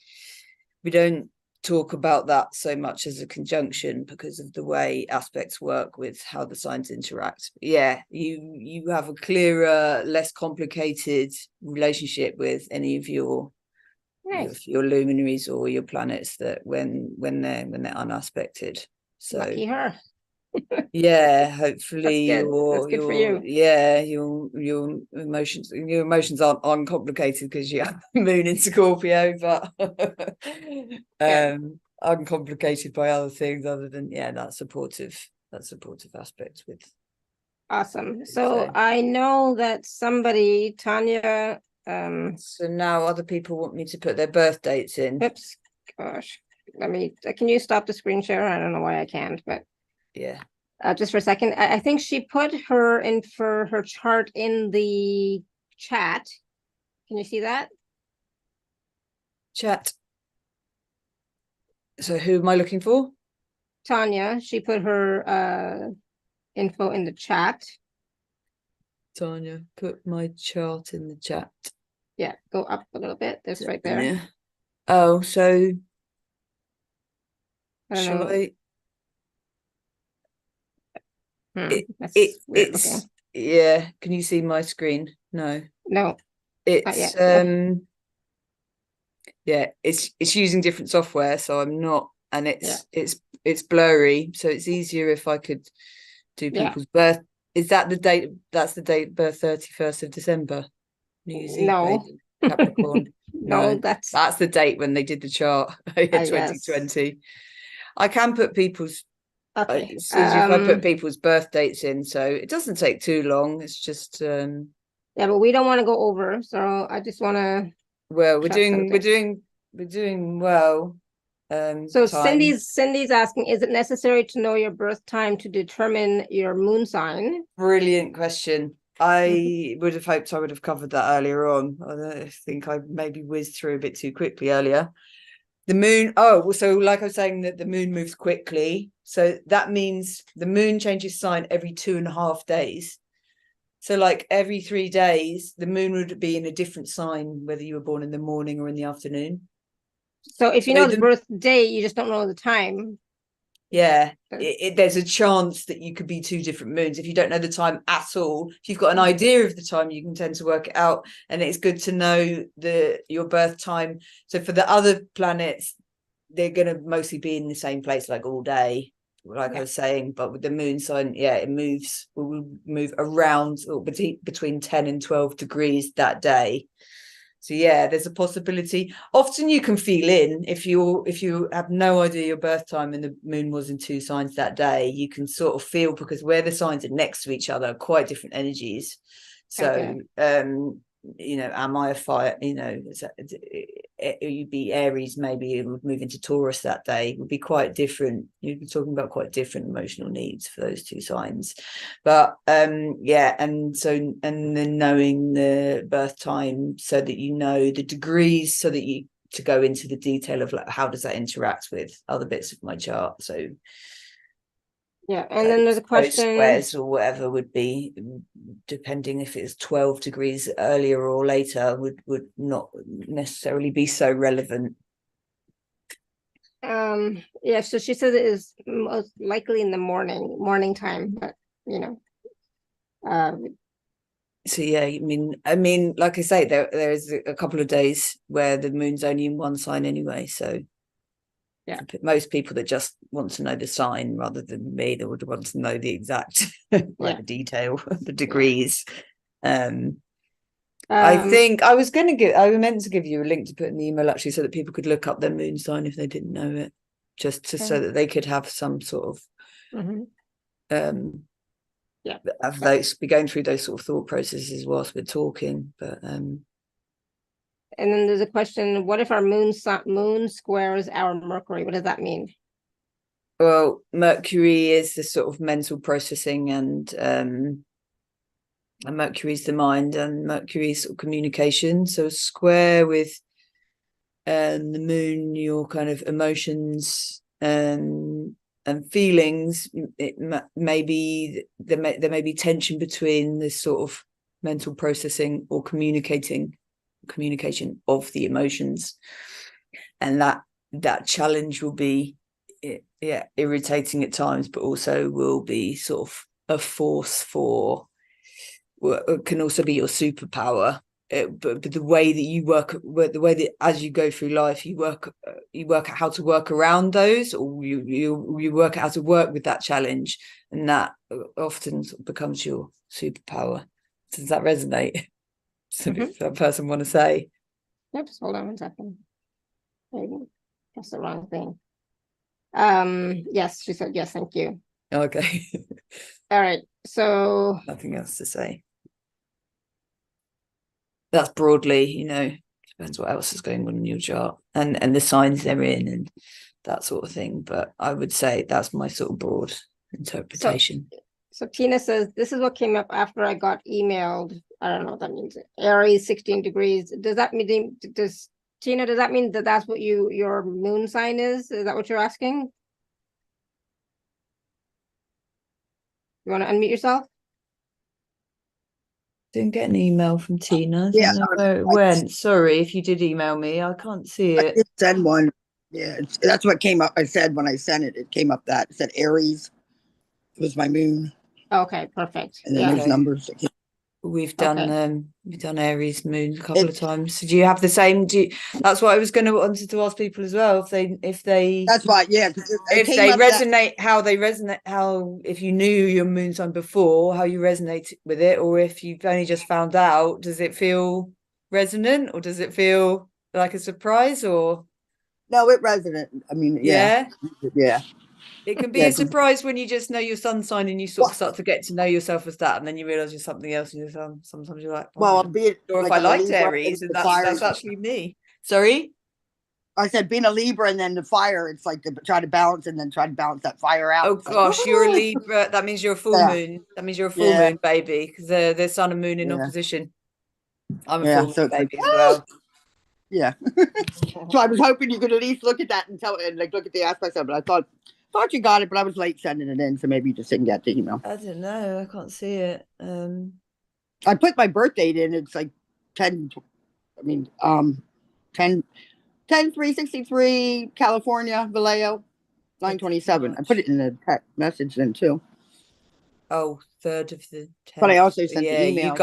Speaker 1: we don't talk about that so much as a conjunction because of the way aspects work with how the signs interact. But yeah, you have a clearer, less complicated relationship with any of your luminaries or your planets that when they're unaspected. So
Speaker 2: lucky her.
Speaker 1: Yeah, hopefully
Speaker 2: that's good for you.
Speaker 1: Yeah, your emotions aren't uncomplicated because you have the moon in Scorpio, but uncomplicated by other things other than that supportive aspect with.
Speaker 2: Awesome. So I know that somebody, Tanya,
Speaker 1: so now other people want me to put their birth dates in.
Speaker 2: Oops, gosh, can you stop the screen share? I don't know why I can't, but
Speaker 1: yeah.
Speaker 2: Just for a second, I think she put her in for her chart in the chat. Can you see that?
Speaker 1: Chat. So who am I looking for?
Speaker 2: Tanya. She put her info in the chat.
Speaker 1: Tanya, put my chart in the chat.
Speaker 2: Yeah, go up a little bit. This right there.
Speaker 1: Yeah. Oh, so
Speaker 2: I don't
Speaker 1: shall
Speaker 2: know.
Speaker 1: I?
Speaker 2: That's
Speaker 1: It's
Speaker 2: weird looking.
Speaker 1: yeah. Can you see my screen? No.
Speaker 2: No,
Speaker 1: It's
Speaker 2: yet.
Speaker 1: yeah, it's using different software, so I'm not, and
Speaker 2: Yeah.
Speaker 1: it's blurry, so it's easier if I could do people's birth. Is that the date? That's the date birth, 31st of December. New Year's Eve,
Speaker 2: No.
Speaker 1: Capricorn.
Speaker 2: No, that's
Speaker 1: the date when they did the chart. Yeah, 2020. I can put people's
Speaker 2: okay.
Speaker 1: if I put people's birth dates in, so it doesn't take too long. It's just
Speaker 2: yeah, but we don't want to go over, so I just want to.
Speaker 1: well, we're doing well.
Speaker 2: So
Speaker 1: time.
Speaker 2: Cindy's asking, is it necessary to know your birth time to determine your moon sign?
Speaker 1: Brilliant question. I would have hoped I would have covered that earlier on. I think I maybe whizzed through a bit too quickly earlier. The moon, so like I was saying, that the moon moves quickly. So that means the moon changes sign every 2.5 days. So like every 3 days, the moon would be in a different sign, whether you were born in the morning or in the afternoon.
Speaker 2: So if you know the birth date, you just don't know the time.
Speaker 1: Yeah, there's a chance that you could be 2 different moons. If you don't know the time at all, if you've got an idea of the time, you can tend to work it out. And it's good to know your birth time. So for the other planets, they're going to mostly be in the same place like all day, like I was saying. But with the moon sign, will move around or between 10 and 12 degrees that day. So yeah, there's a possibility. Often you can feel in if you have no idea your birth time and the moon was in 2 signs that day, you can sort of feel, because where the signs are next to each other, quite different energies. So am I a fire? You'd be Aries, maybe it would move into Taurus that day. It would be quite different. You'd be talking about quite different emotional needs for those 2 signs. But and then knowing the birth time so that you know the degrees, so that you to go into the detail of like how does that interact with other bits of my chart. So
Speaker 2: yeah, and then there's a question,
Speaker 1: squares or whatever would be, depending if it's 12 degrees earlier or later, would not necessarily be so relevant.
Speaker 2: Yeah, so she says it is most likely in the morning time, but
Speaker 1: so yeah, I mean like I say, there is a couple of days where the moon's only in one sign anyway, so yeah, most people that just want to know the sign rather than me, that would want to know the exact the detail, the degrees. I think I meant to give you a link to put in the email actually, so that people could look up their moon sign if they didn't know it, just so that they could have some sort of of those, be going through those sort of thought processes whilst we're talking. But
Speaker 2: and then there's a question, what if our moon squares our Mercury? What does that mean?
Speaker 1: Well, Mercury is the sort of mental processing, and Mercury is the mind, and Mercury is sort of communication. So a square with the moon, your kind of emotions and feelings, it may be there may be tension between this sort of mental processing or communication of the emotions, and that challenge will be irritating at times, but also will be sort of a force for, it can also be your superpower. But the way that you work, the way that as you go through life, you work out how to work around those, or you work out how to work with that challenge, and that often becomes your superpower. Does that resonate? Something that person want to say?
Speaker 2: Yep, just hold on 1 second. That's the wrong thing. Yes, she said yes, thank you.
Speaker 1: Okay.
Speaker 2: All right, so
Speaker 1: nothing else to say. That's broadly, depends what else is going on in your chart and the signs they're in and that sort of thing. But I would say that's my sort of broad interpretation.
Speaker 2: So Tina says, this is what came up after I got emailed. I don't know what that means. Aries 16 degrees. Does that mean, Tina, does that mean that that's what your moon sign is? Is that what you're asking? You want to unmute yourself?
Speaker 1: Didn't get an email from Tina. I
Speaker 7: Yeah,
Speaker 1: don't know where it went. Sorry if you did email me. I can't see
Speaker 7: I
Speaker 1: it.
Speaker 7: did send one. Yeah, that's what came up. I said when I sent it, it came up that it said Aries. It was my moon,
Speaker 2: Okay, perfect.
Speaker 7: and then
Speaker 2: Yeah.
Speaker 7: there's numbers.
Speaker 1: We've
Speaker 2: Okay.
Speaker 1: done Aries moon a couple of times. So do you have the same? That's what I was wanted to ask people as well. If they
Speaker 7: That's why, yeah. 'Cause it
Speaker 1: if
Speaker 7: came
Speaker 1: they
Speaker 7: up that-
Speaker 1: resonate, how they resonate, how if you knew your moon sign before, how you resonate with it, or if you've only just found out, does it feel resonant or does it feel like a surprise or?
Speaker 7: No, it resonant. I mean, yeah.
Speaker 1: It can be
Speaker 7: Yeah,
Speaker 1: a surprise when you just know your sun sign and you sort of start to get to know yourself as that, and then you realize you're something else. And sometimes you're like, oh,
Speaker 7: well,
Speaker 1: I'm
Speaker 7: be it
Speaker 1: sure if
Speaker 7: like
Speaker 1: I
Speaker 7: I'm a
Speaker 1: liked
Speaker 7: Libra
Speaker 1: Aries,
Speaker 7: and
Speaker 1: and
Speaker 7: the fire.
Speaker 1: that's actually me. Sorry.
Speaker 7: I said being a Libra and then the fire. It's like to try to balance and then try to balance that fire out.
Speaker 1: Oh
Speaker 7: It's like,
Speaker 1: gosh, you're a
Speaker 7: woo!
Speaker 1: Libra. That means you're a full
Speaker 7: Yeah.
Speaker 1: moon. That means you're a full
Speaker 7: Yeah.
Speaker 1: moon, baby, because they're sun and moon in
Speaker 7: Yeah.
Speaker 1: opposition. I'm a
Speaker 7: Yeah,
Speaker 1: full
Speaker 7: so
Speaker 1: moon
Speaker 7: it's like,
Speaker 1: baby as well.
Speaker 7: Yeah. So I was hoping you could at least look at that and tell and like look at the aspects of it. I thought you got it, but I was late sending it in, so maybe you just didn't get the email.
Speaker 1: I don't know. I can't see it.
Speaker 7: I put my birth date in. It's like 10, 363, California, Vallejo, 927. I put it in the text message then too.
Speaker 1: Oh, 3rd of the 10th.
Speaker 7: But I also sent
Speaker 1: yeah,
Speaker 7: the email.
Speaker 1: you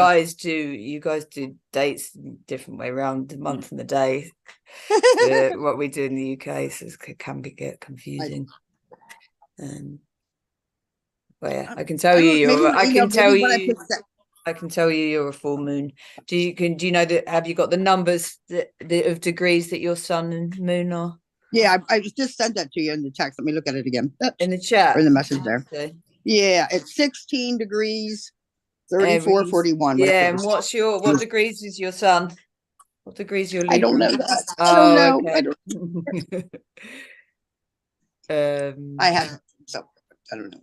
Speaker 1: guys do dates different way around the month and the day. What we do in the UK so it can get confusing. But yeah, I can tell you I can tell you you're a full moon. Do you know that? Have you got the numbers of degrees that your sun and moon are?
Speaker 7: Yeah, I just sent that to you in the text. Let me look at it again.
Speaker 1: In the chat
Speaker 7: or in the message there.
Speaker 1: Okay.
Speaker 7: Yeah, it's 16 degrees, 34,
Speaker 1: Aries.
Speaker 7: 41.
Speaker 1: Yeah, and what degrees is your sun? What degrees your Libra?
Speaker 7: I don't know that.
Speaker 1: Oh,
Speaker 7: I don't know.
Speaker 1: okay.
Speaker 7: I don't. I have so I don't know.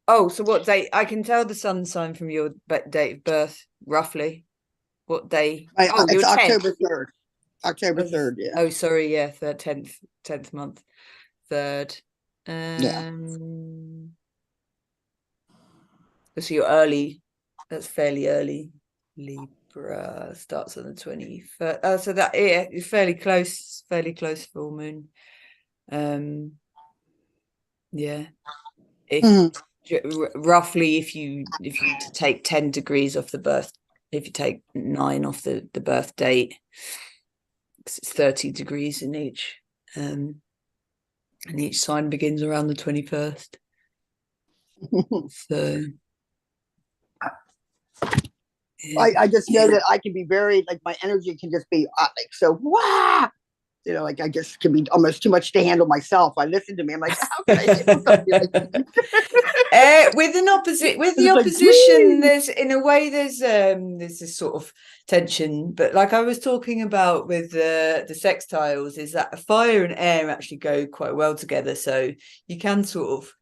Speaker 1: Oh, so what date? I can tell the sun sign from your date of birth, roughly. What day?
Speaker 7: It's
Speaker 1: you're
Speaker 7: October
Speaker 1: 10th.
Speaker 7: 3rd. October 3rd, yeah.
Speaker 1: Oh, sorry, yeah, 10th month. 3rd.
Speaker 7: Yeah.
Speaker 1: So you're early. That's fairly early. Libra starts on the 21st. So that you're fairly close full moon. Yeah. Roughly if you take 10 degrees off the birth, if you take 9 off the birth date, it's 30 degrees in each, and each sign begins around the 21st. So yeah.
Speaker 7: I just know that I can be very like my energy can just be like so wow. You know, like I just can be almost too much to handle myself. I listen to me. I'm like, how can I handle something like that?
Speaker 1: With the opposition, there's in a way there's this sort of tension. But like I was talking about with the sextiles, is that fire and air actually go quite well together. So you can sort of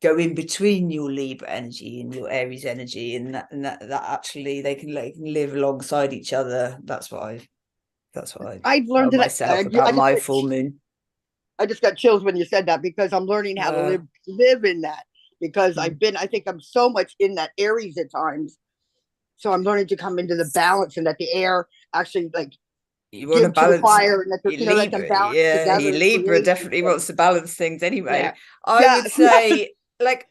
Speaker 1: go in between your Libra energy and your Aries energy, and that actually they can live alongside each other. That's what I've
Speaker 7: learned
Speaker 1: myself about my full moon.
Speaker 7: I just got chills when you said that because I'm learning how to live in that because I think I'm so much in that Aries at times. So I'm learning to come into the balance and that the air actually like
Speaker 1: you want to balance
Speaker 7: fire and that let them balance together.
Speaker 1: Your Libra definitely wants to balance things anyway. Yeah. I would say like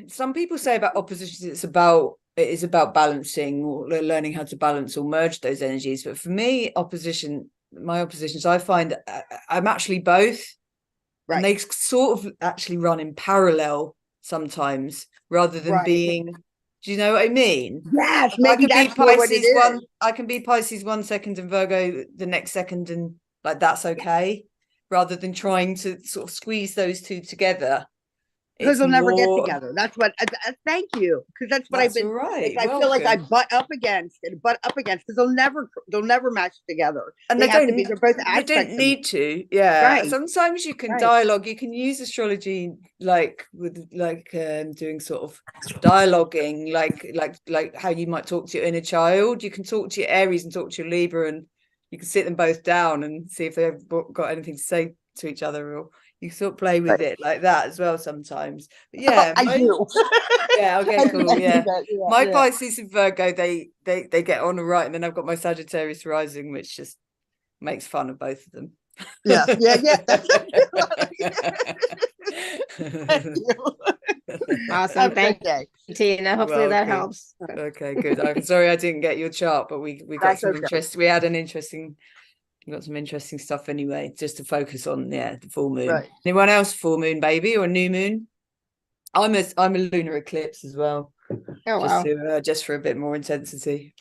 Speaker 1: some people say about oppositions, it is about balancing or learning how to balance or merge those energies. But for me, my oppositions, I find I'm actually both. Right. And they sort of actually run in parallel sometimes rather than being, do you know what I mean?
Speaker 7: Yes, maybe that's what it is.
Speaker 1: I can be Pisces 1 second and Virgo the next second, and like that's okay, rather than trying to sort of squeeze those two together.
Speaker 7: Because they'll never get together. That's what. Thank you. Because that's what I've been.
Speaker 1: Right.
Speaker 7: I feel like I butt up against because they'll never match together.
Speaker 1: And they're both. They don't need to. Yeah. Right. Sometimes you can dialogue. You can use astrology like doing sort of dialoguing, like how you might talk to your inner child. You can talk to your Aries and talk to your Libra, and you can sit them both down and see if they've got anything to say to each other, or You sort of play with it like that as well sometimes. But yeah,
Speaker 7: I do.
Speaker 1: Yeah, okay, cool. Yeah. My
Speaker 7: yeah.
Speaker 1: Pisces and Virgo, they get on all right, and then I've got my Sagittarius rising, which just makes fun of both of them.
Speaker 7: Yeah. That's Thank you.
Speaker 2: Awesome.
Speaker 7: Have a
Speaker 2: Thank
Speaker 7: good day.
Speaker 2: you, Tina. Hopefully that
Speaker 1: Welcome.
Speaker 2: helps.
Speaker 1: Okay, good. I'm sorry I didn't get your chart, but we got
Speaker 7: That's
Speaker 1: some
Speaker 7: okay.
Speaker 1: interesting. We had an interesting. We got some interesting stuff anyway. Just to focus on the full moon.
Speaker 7: Right.
Speaker 1: Anyone else full moon baby or new moon? I'm a lunar eclipse as well.
Speaker 2: Oh wow.
Speaker 1: Just for a bit more intensity.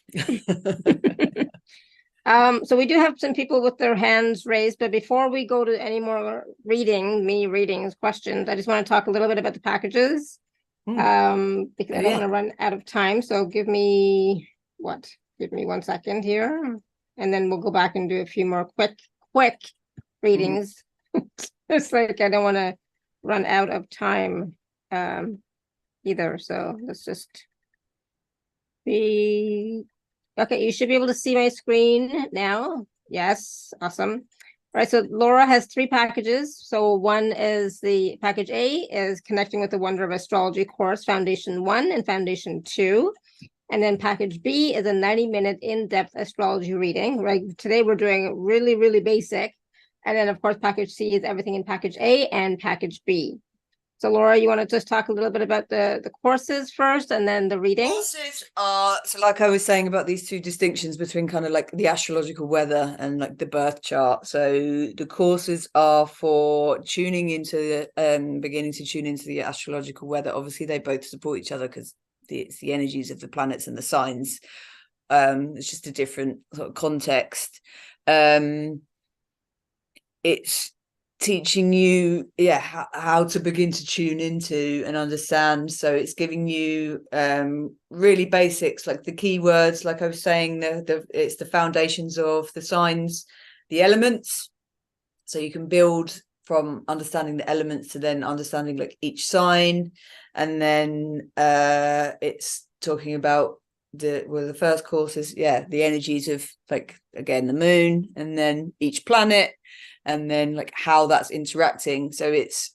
Speaker 2: So we do have some people with their hands raised, but before we go to any more readings, questions, I just want to talk a little bit about the packages. Because I don't want to run out of time. So give me 1 second here, and then we'll go back and do a few more quick readings. It's like I don't want to run out of time either. So let's just be okay. You should be able to see my screen now. Yes, awesome. All right, so Laura has 3 packages. So one is the package A is Connecting with the Wonder of Astrology course, Foundation 1 and Foundation 2. And then package B is a 90-minute in-depth astrology reading, right? Today we're doing really, really basic. And then of course, package C is everything in package A and package B. So Laura, you want to just talk a little bit about the courses first and then the reading?
Speaker 1: Courses are, so like I was saying about these 2 distinctions between kind of like the astrological weather and like the birth chart. So the courses are for tuning into beginning to tune into the astrological weather. Obviously they both support each other because it's the energies of the planets and the signs. It's just a different sort of context. It's teaching you how to begin to tune into and understand. So it's giving you really basics, like the keywords, like I was saying, it's the foundations of the signs, the elements, so you can build from understanding the elements to then understanding like each sign. And then it's talking about the first course is the energies of, like, again, the moon, and then each planet, and then like how that's interacting. So it's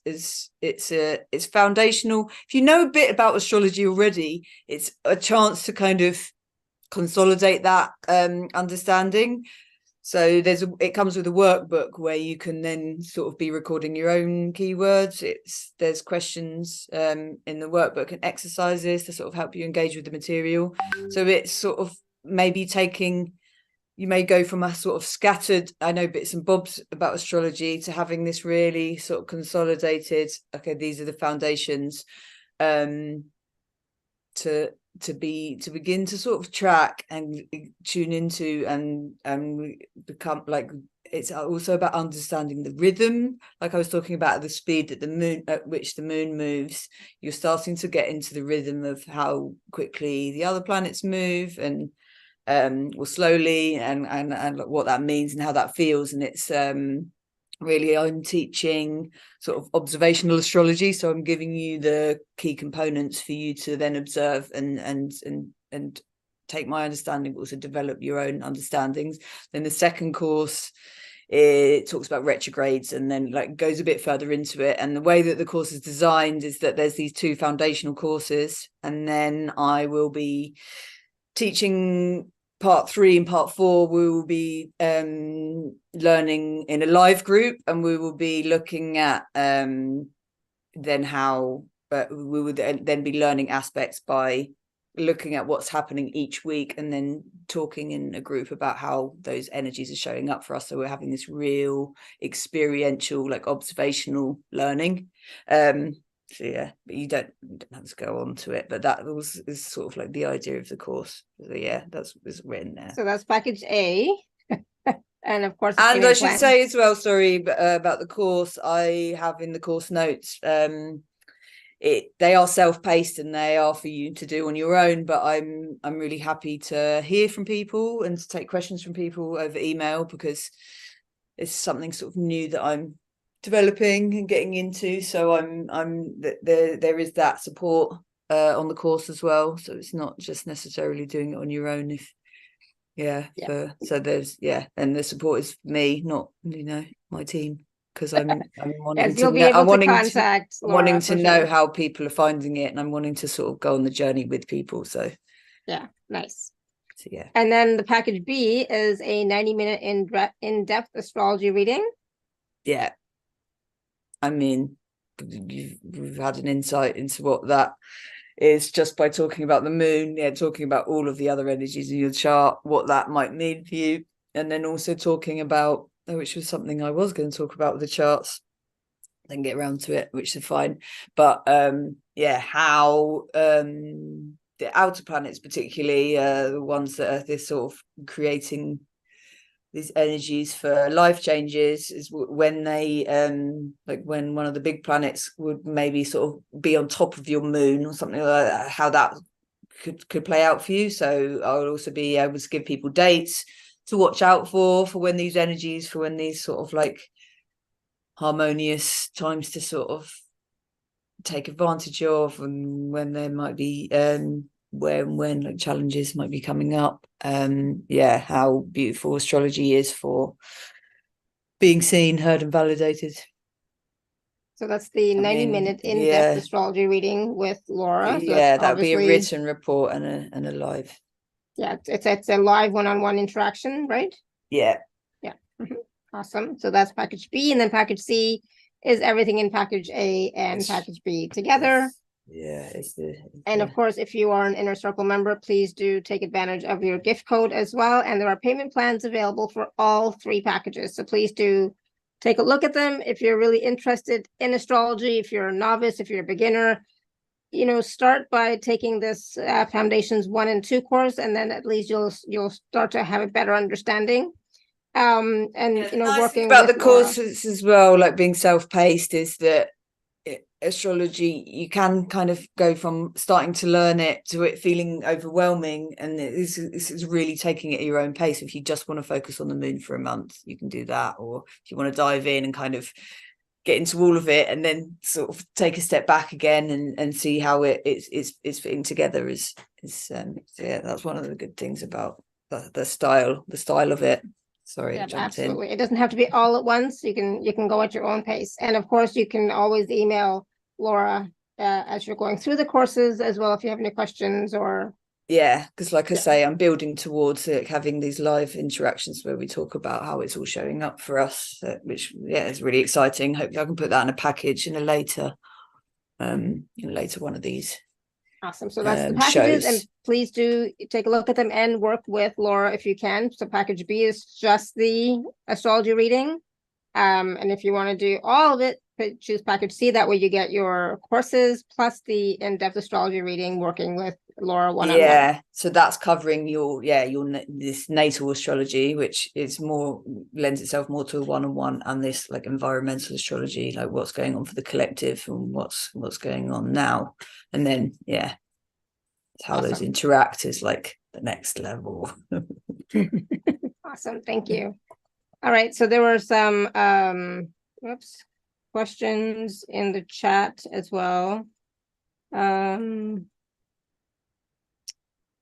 Speaker 1: foundational. If you know a bit about astrology already, it's a chance to kind of consolidate that understanding. So it comes with a workbook where you can then sort of be recording your own keywords. There's questions in the workbook and exercises to sort of help you engage with the material. So it's sort of maybe you may go from a sort of scattered, I know, bits and bobs about astrology to having this really sort of consolidated, okay, these are the foundations, to begin to sort of track and tune into and become, like, it's also about understanding the rhythm, like I was talking about, the speed at which the moon moves. You're starting to get into the rhythm of how quickly the other planets move, and or slowly, and what that means and how that feels. And it's really, I'm teaching sort of observational astrology, so I'm giving you the key components for you to then observe and take my understanding, but also develop your own understandings. Then the second course, it talks about retrogrades, and then like goes a bit further into it. And the way that the course is designed is that there's these 2 foundational courses, and then I will be teaching part 3 and part 4. We will be learning in a live group, and we will be looking at then how we would then be learning aspects by looking at what's happening each week, and then talking in a group about how those energies are showing up for us. So we're having this real experiential, like, observational learning. So but you don't have to go on to it, but that is sort of like the idea of the course. So that's written there.
Speaker 2: So that's package A. And of course,
Speaker 1: and I should say as well, sorry, about the course, I have in the course notes, they are self-paced and they are for you to do on your own, but I'm really happy to hear from people and to take questions from people over email, because it's something sort of new that I'm developing and getting into. So there is that support on the course as well. So it's not just necessarily doing it on your own. So there's and the support is me, not my team. because I'm wanting
Speaker 2: Yes,
Speaker 1: to
Speaker 2: you'll be
Speaker 1: know,
Speaker 2: able
Speaker 1: I'm
Speaker 2: to
Speaker 1: wanting
Speaker 2: contact
Speaker 1: I'm
Speaker 2: Laura
Speaker 1: wanting
Speaker 2: for
Speaker 1: to know
Speaker 2: sure.
Speaker 1: how people are finding it, and I'm wanting to sort of go on the journey with people. So
Speaker 2: Yeah, nice.
Speaker 1: so yeah.
Speaker 2: And then the package B is a 90-minute in-depth astrology reading.
Speaker 1: Yeah. I mean, we've had an insight into what that is just by talking about the moon, talking about all of the other energies in your chart, what that might mean for you, and then also talking about, which was something I was going to talk about with the charts, then get around to it, which is fine. But how the outer planets, particularly the ones that are this sort of creating these energies for life changes, is when they like when one of the big planets would maybe sort of be on top of your moon or something like that, how that could play out for you. So I would also be able to give people dates to watch out for when these energies, for when these sort of like harmonious times to sort of take advantage of, and when there might be when like challenges might be coming up. How beautiful astrology is for being seen, heard, and validated.
Speaker 2: So that's the 90-minute in-depth astrology reading with Laura. So
Speaker 1: that'd be a written report and a live.
Speaker 2: Yeah, it's a live one-on-one interaction, right?
Speaker 1: Yeah.
Speaker 2: Awesome. So that's package B, and then package C is everything in package A and package B together. And of course, if you are an Inner Circle member, please do take advantage of your gift code as well. And there are payment plans available for all 3 packages. So please do take a look at them. If you're really interested in astrology, if you're a novice, if you're a beginner, start by taking this Foundations 1 and 2 course, and then at least you'll start to have a better understanding. And working
Speaker 1: about
Speaker 2: with
Speaker 1: the courses as well, like being self-paced, is that astrology, you can kind of go from starting to learn it to it feeling overwhelming, and this is really taking it at your own pace. If you just want to focus on the moon for a month, you can do that, or if you want to dive in and kind of get into all of it and then sort of take a step back again and see how it's fitting together that's one of the good things about the style of it. Sorry, I jumped
Speaker 2: absolutely.
Speaker 1: in.
Speaker 2: It doesn't have to be all at once. You can go at your own pace. And of course, you can always email Laura as you're going through the courses as well, if you have any questions or.
Speaker 1: Yeah, because like I say, I'm building towards having these live interactions where we talk about how it's all showing up for us, which is really exciting. Hopefully I can put that in a package in a later one of these.
Speaker 2: Awesome. So that's the packages, and please do take a look at them and work with Laura if you can. So package B is just the astrology reading. And if you want to do all of it, choose package C. That way you get your courses plus the in-depth astrology reading working with Laura one-on-one.
Speaker 1: Yeah, so that's covering your this natal astrology, which is lends itself more to a one-on-one, and this like environmental astrology, like what's going on for the collective and what's going on now, and then how those interact is like the next level.
Speaker 2: Awesome, thank you. All right, so there were some questions in the chat as well.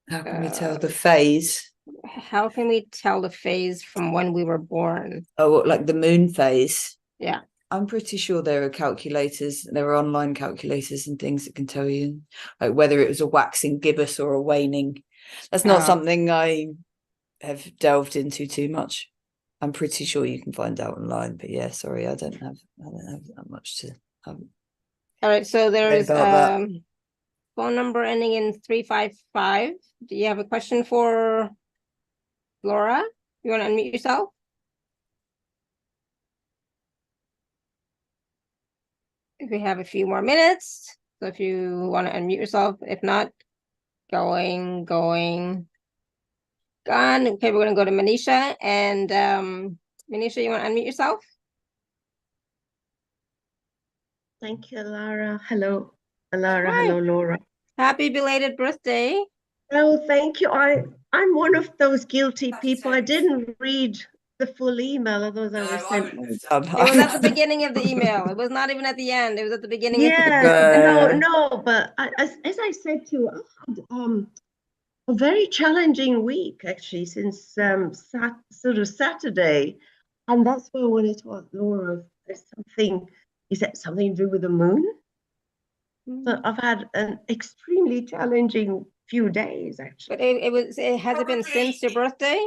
Speaker 1: How can we tell the phase?
Speaker 2: How can we tell the phase from when we were born?
Speaker 1: Oh, like the moon phase?
Speaker 2: Yeah.
Speaker 1: I'm pretty sure there are calculators, there are online calculators and things that can tell you, like whether it was a waxing gibbous or a waning. That's not something I have delved into too much. I'm pretty sure you can find out online, but sorry, I don't have that much to.
Speaker 2: All right, so there's phone number ending in 355. Do you have a question for Laura? You want to unmute yourself? We have a few more minutes, so if you want to unmute yourself, if not, gone. Okay, we're going to go to Manisha, and Manisha, you want to unmute yourself?
Speaker 8: Thank you, Laura. Hello, Laura. Hi. Hello, Laura.
Speaker 2: Happy belated birthday.
Speaker 8: Oh, thank you. I'm one of those guilty people. I didn't read the full email, otherwise I was sent.
Speaker 2: It was at the beginning of the email. It was not even at the end. It was at the beginning.
Speaker 8: No, but as I said to you, I had a very challenging week actually since sort of Saturday, and that's why I wanted to ask Laura is that something to do with the moon? So I've had an extremely challenging few days, actually.
Speaker 2: But it hasn't been since your birthday?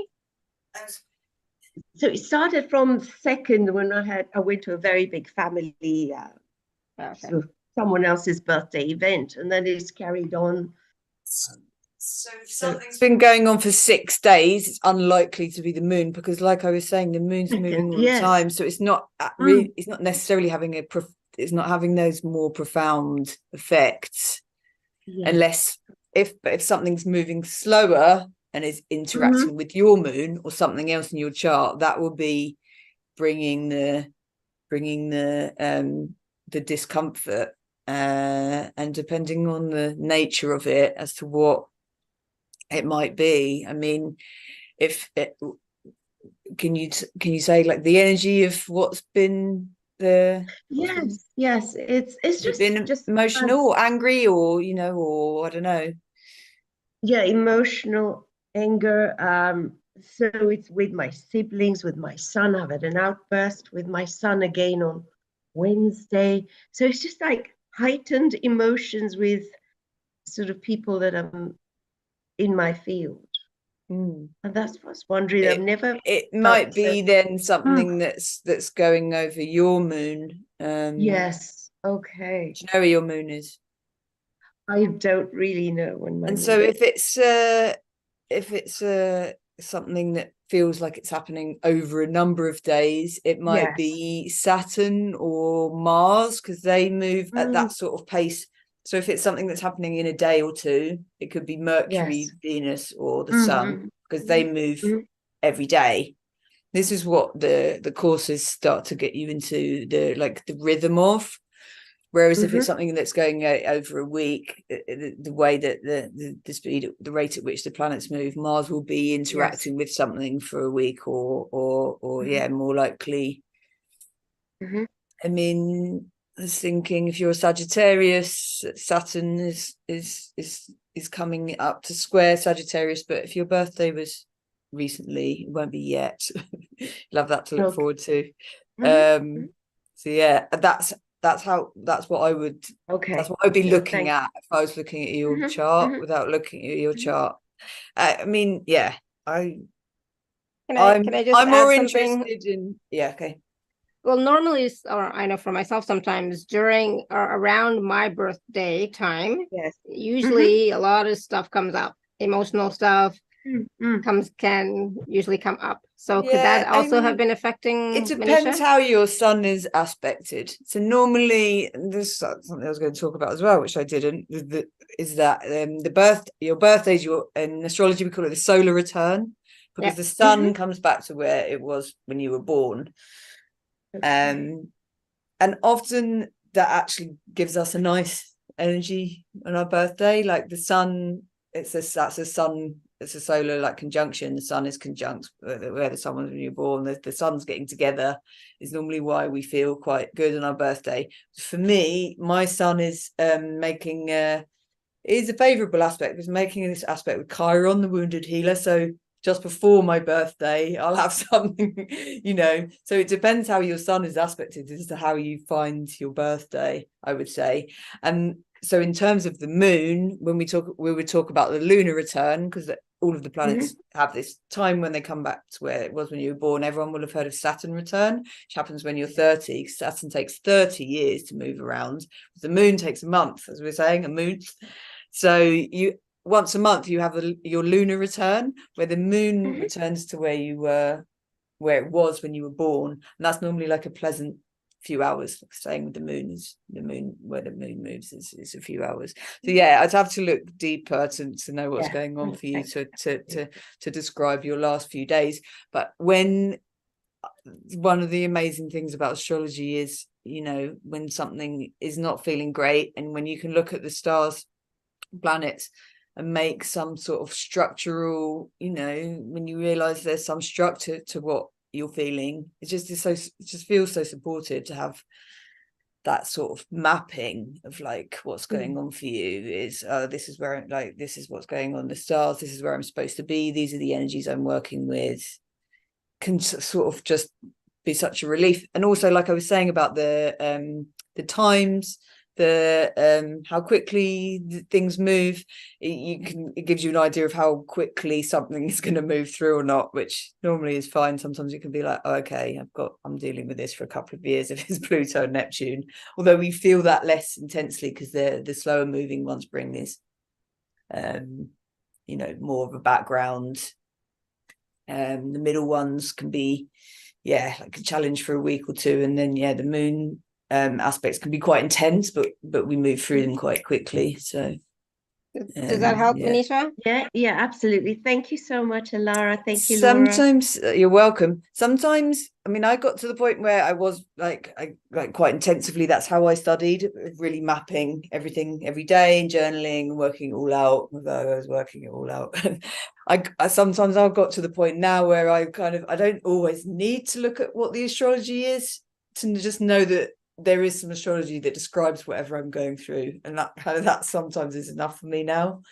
Speaker 8: So it started from second when I went to a very big family, sort of someone else's birthday event, and then it's carried on.
Speaker 1: So if something's been going on for 6 days, it's unlikely to be the moon, because like I was saying, the moon's moving all the time. So it's not really, it's not necessarily having it's not having those more profound effects, unless if something's moving slower and is interacting with your moon or something else in your chart, that will be bringing the discomfort, and depending on the nature of it as to what it might be. I mean, can you say like the energy of what's been the
Speaker 8: yes it's just
Speaker 1: emotional or angry, or or I don't know.
Speaker 8: Emotional, anger. So it's with my siblings, with my son. I've had an outburst with my son again on Wednesday. So it's just like heightened emotions with sort of people that I'm in my field. And that's what I was wondering. I've never.
Speaker 1: It might be then something that's going over your moon.
Speaker 8: Yes. Okay.
Speaker 1: Do you know where your moon is?
Speaker 8: I don't really know when my.
Speaker 1: And so if it's something that feels like it's happening over a number of days, it might be Saturn or Mars, because they move at that sort of pace. So if it's something that's happening in a day or two, it could be Mercury, Venus, or the Sun, because they move every day. This is what the courses start to get you into the rhythm of. Whereas if it's something that's going over a week, the way that the speed, the rate at which the planets move, Mars will be interacting with something for a week, or more likely. I mean, I was thinking, if you're a Sagittarius, Saturn is coming up to square Sagittarius, but if your birthday was recently, it won't be yet. You'll have that to look forward to. So yeah, that's what I would. That's what I'd be looking at if I was looking at your chart without looking at your chart. I mean, yeah, I'm more interested in. Yeah, okay.
Speaker 2: Well, normally, or I know for myself, sometimes during or around my birthday time, usually a lot of stuff comes up. Emotional stuff can usually come up. So could that also have been affecting?
Speaker 1: It depends how your sun is aspected. So normally, this is something I was going to talk about as well, which I didn't. Is that your birthday is in astrology we call it the solar return, because the sun comes back to where it was when you were born. And often that actually gives us a nice energy on our birthday. Like the sun, that's a sun, it's a solar like conjunction. The sun is conjunct where the sun was when you're born. The sun's getting together is normally why we feel quite good on our birthday. For me, my sun is making is a favorable aspect, is making this aspect with Chiron, the wounded healer. So just before my birthday, I'll have something, so it depends how your sun is aspected as to how you find your birthday, I would say. And so in terms of the moon, when we would talk about the lunar return, because all of the planets have this time when they come back to where it was when you were born. Everyone will have heard of Saturn return, which happens when you're 30. Saturn takes 30 years to move around. The moon takes a month, as we're saying, a moon. So once a month you have your lunar return, where the moon returns to where you were, where it was when you were born, and that's normally like a pleasant few hours. Staying with the moon, where the moon moves is a few hours. So yeah, I'd have to look deeper to know what's going on for you to describe your last few days. But one of the amazing things about astrology is, when something is not feeling great, and when you can look at the stars, planets, and make some sort of structural, when you realize there's some structure to what you're feeling, it just feels so supportive to have that sort of mapping of like what's going on for you. Is this is where this is what's going on, the stars, this is where I'm supposed to be, these are the energies I'm working with, can sort of just be such a relief. And also, like I was saying about the times, how quickly things move, it gives you an idea of how quickly something is going to move through or not, which normally is fine. Sometimes it can be like, oh, okay, I'm dealing with this for a couple of years if it's Pluto and Neptune, although we feel that less intensely because the slower moving ones bring this more of a background. The middle ones can be like a challenge for a week or two, and then the moon aspects can be quite intense, but we move through them quite quickly. So
Speaker 2: does that help, Manisha?
Speaker 8: Yeah, absolutely. Thank you so much, Laura. Thank you, Laura.
Speaker 1: Sometimes you're welcome. Sometimes, I mean, I got to the point where I was like quite intensively, that's how I studied, really mapping everything every day and journaling, working it all out. Although I was working it all out. I sometimes I've got to the point now where I don't always need to look at what the astrology is to just know that there is some astrology that describes whatever I'm going through, and that sometimes is enough for me now.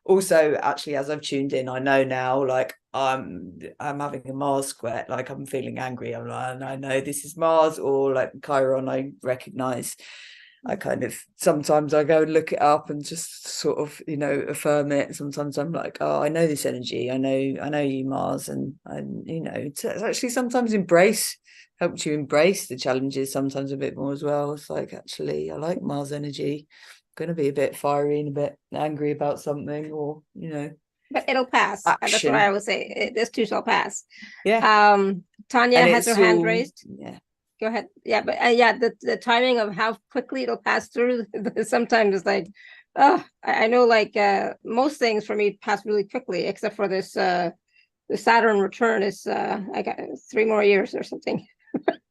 Speaker 1: Also, actually, as I've tuned in, I know now, like I'm having a Mars square, like I'm feeling angry, I'm like, I know this is Mars, or like Chiron, I recognize. I sometimes I go and look it up and just sort of affirm it. Sometimes I'm like, oh, I know this energy, I know you, Mars, and it's actually sometimes helps you embrace the challenges sometimes a bit more as well. It's like, actually, I like Mars energy. I'm going to be a bit fiery and a bit angry about something, or
Speaker 2: but it'll pass.
Speaker 1: Action.
Speaker 2: That's what I would say. This too shall pass. Tanya has her hand raised. Go ahead. Yeah, but the timing of how quickly it'll pass through sometimes is like, I know, like most things for me pass really quickly, except for this the Saturn return is I got 3 more years or something.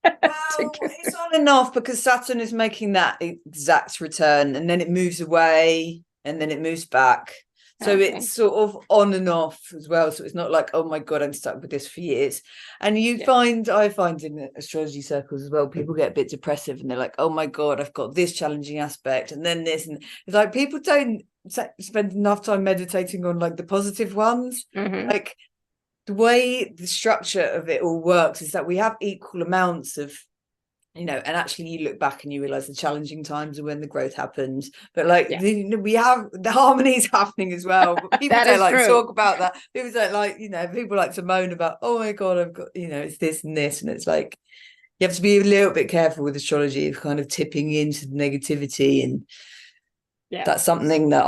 Speaker 1: Well, it's on and off because Saturn is making that exact return, and then it moves away and then it moves back. So it's sort of on and off as well. So it's not like, oh my God, I'm stuck with this for years. And I find in astrology circles as well, people get a bit depressive and they're like, oh my God, I've got this challenging aspect and then this. And it's like, people don't spend enough time meditating on like the positive ones. Like the way the structure of it all works is that we have equal amounts of, and actually you look back and you realize the challenging times are when the growth happens, but like we have the harmonies happening as well, but people don't like to talk about that. People don't like, people like to moan about, oh my God, I've got, it's this and this, and it's like you have to be a little bit careful with astrology of kind of tipping into the negativity. And that's something that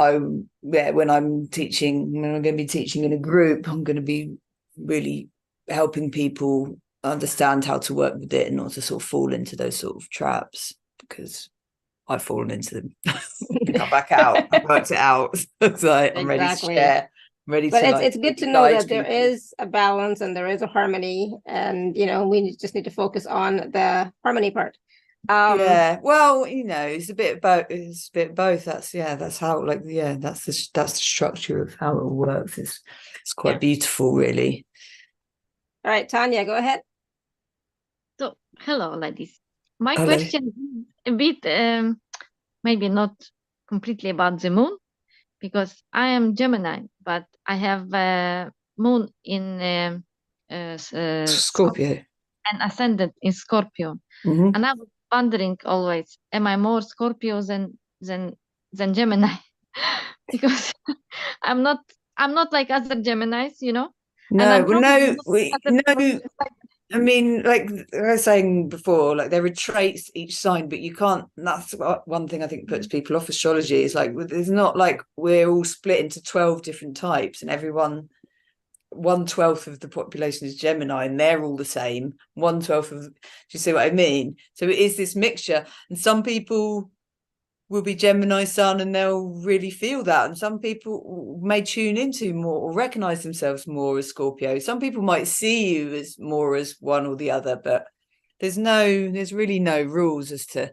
Speaker 1: when I'm going to be teaching in a group, I'm going to be really helping people understand how to work with it and not to sort of fall into those sort of traps, because I've fallen into them. Come back out. I've worked it out. It's like, I'm ready to share. But
Speaker 2: it's good to know that there is a balance and there is a harmony, and we just need to focus on the harmony part.
Speaker 1: Well, it's a bit about both. That's how that's the structure of how it works. It's quite beautiful, really.
Speaker 2: All right, Tanya, go ahead.
Speaker 4: So, hello, ladies. My question is a bit, maybe not completely about the moon, because I am Gemini, but I have a moon in
Speaker 1: Scorpio,
Speaker 4: and ascendant in Scorpio, and I was wondering always, am I more Scorpio than Gemini? Because I'm not like other Geminis,
Speaker 1: I mean, like I was saying before, like there are traits each sign, but you can't. That's one thing I think puts people off astrology. Is like it's not like we're all split into 12 different types, and everyone 1/12 of the population is Gemini, and they're all the same. 1/12 of. Do you see what I mean? So it is this mixture, and some people will be Gemini Sun and they'll really feel that, and some people may tune into more or recognize themselves more as Scorpio. Some people might see you as more as one or the other, but there's really no rules as to,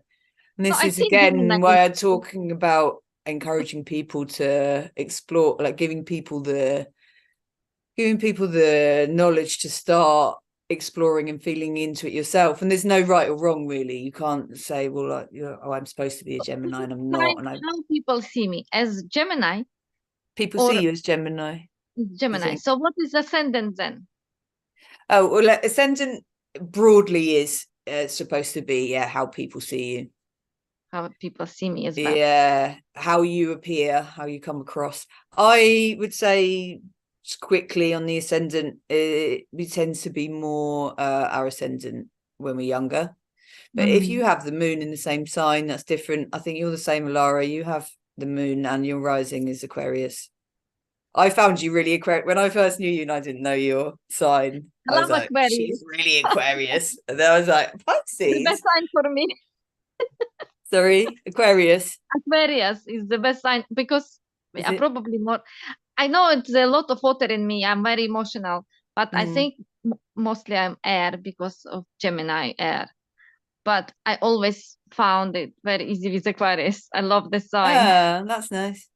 Speaker 1: and this is again why I'm talking about encouraging people to explore, like giving people the knowledge to start exploring and feeling into it yourself. And there's no right or wrong, really. You can't say, well, like, I'm supposed to be a Gemini and I'm not. And
Speaker 4: how people see me as Gemini?
Speaker 1: People see you as Gemini.
Speaker 4: So what is ascendant then?
Speaker 1: Oh, well, ascendant broadly is supposed to be how people see you.
Speaker 4: How people see me as well.
Speaker 1: Yeah, how you appear, how you come across. I would say quickly on the ascendant, we tend to be more our ascendant when we're younger. But if you have the moon in the same sign, that's different. I think you're the same, Laura. You have the moon and your rising is Aquarius. I found you really Aquarius when I first knew you and I didn't know your sign. I was like,
Speaker 4: Aquarius.
Speaker 1: She's really Aquarius. And then I was like, Pisces.
Speaker 4: The best sign for me.
Speaker 1: Sorry, Aquarius.
Speaker 4: Aquarius is the best sign because I'm probably more. I know it's a lot of water in me. I'm very emotional, but I think mostly I'm air because of Gemini air. But I always found it very easy with Aquarius. I love the sign.
Speaker 1: Yeah, that's nice.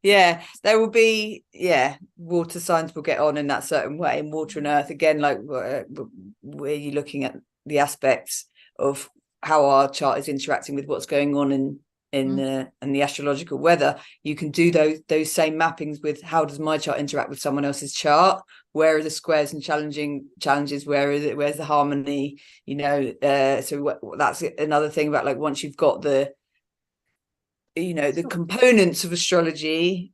Speaker 1: Yeah, there will be, water signs will get on in that certain way. In water and earth, again, like where you're looking at the aspects of how our chart is interacting with what's going on in the astrological weather. You can do those same mappings with how does my chart interact with someone else's chart? Where are the squares and challenges? Where's the harmony? So that's another thing about like once you've got the components of astrology,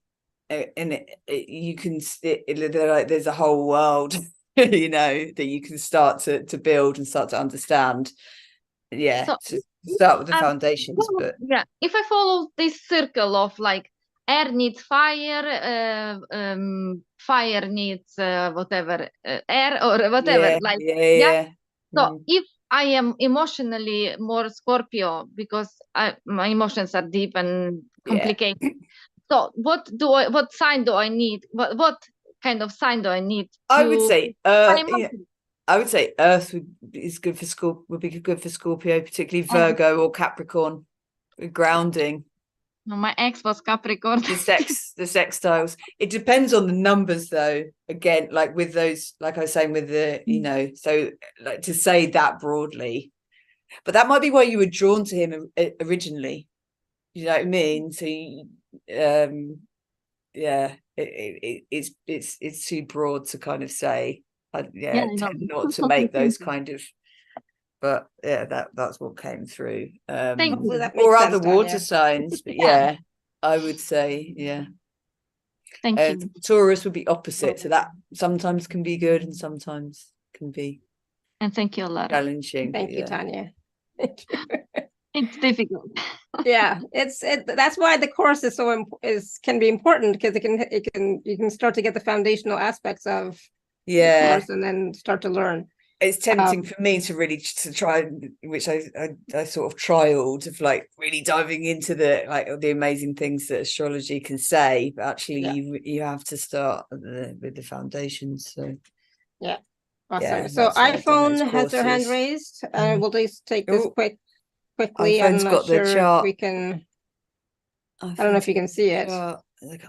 Speaker 1: and you can there's a whole world that you can start to build and start to understand. So start with the foundations. But
Speaker 4: if I follow this circle of like air needs fire, fire needs whatever, air or whatever, so if I am emotionally more Scorpio because my emotions are deep and complicated, so what sign do I need? What kind of sign do I need?
Speaker 1: I would say I would say Earth would be good for Scorpio, particularly Virgo or Capricorn. Grounding.
Speaker 4: No, my ex was Capricorn.
Speaker 1: The sextiles. It depends on the numbers, though. Again, like with those, like I was saying, with the so like to say that broadly, but that might be why you were drawn to him originally. You know what I mean? So, it's too broad to kind of say. Tend not to make those kind of, but that's what came through. Or other water signs, but I would say
Speaker 4: Thank you.
Speaker 1: Taurus would be opposite, so that sometimes can be good and sometimes can be.
Speaker 4: And thank you a lot.
Speaker 1: Challenging.
Speaker 2: Thank you, Tanya.
Speaker 4: It's difficult.
Speaker 2: That's why the course can be important because you can start to get the foundational aspects of the course and then start to learn.
Speaker 1: It's tempting for me to try, which I sort of trialed, of like really diving into the amazing things that astrology can say, but actually you have to start with the foundations. So
Speaker 2: awesome. So iPhone has their hand raised. We'll just take this quickly. I'm not sure if we can. I don't know if you can see it.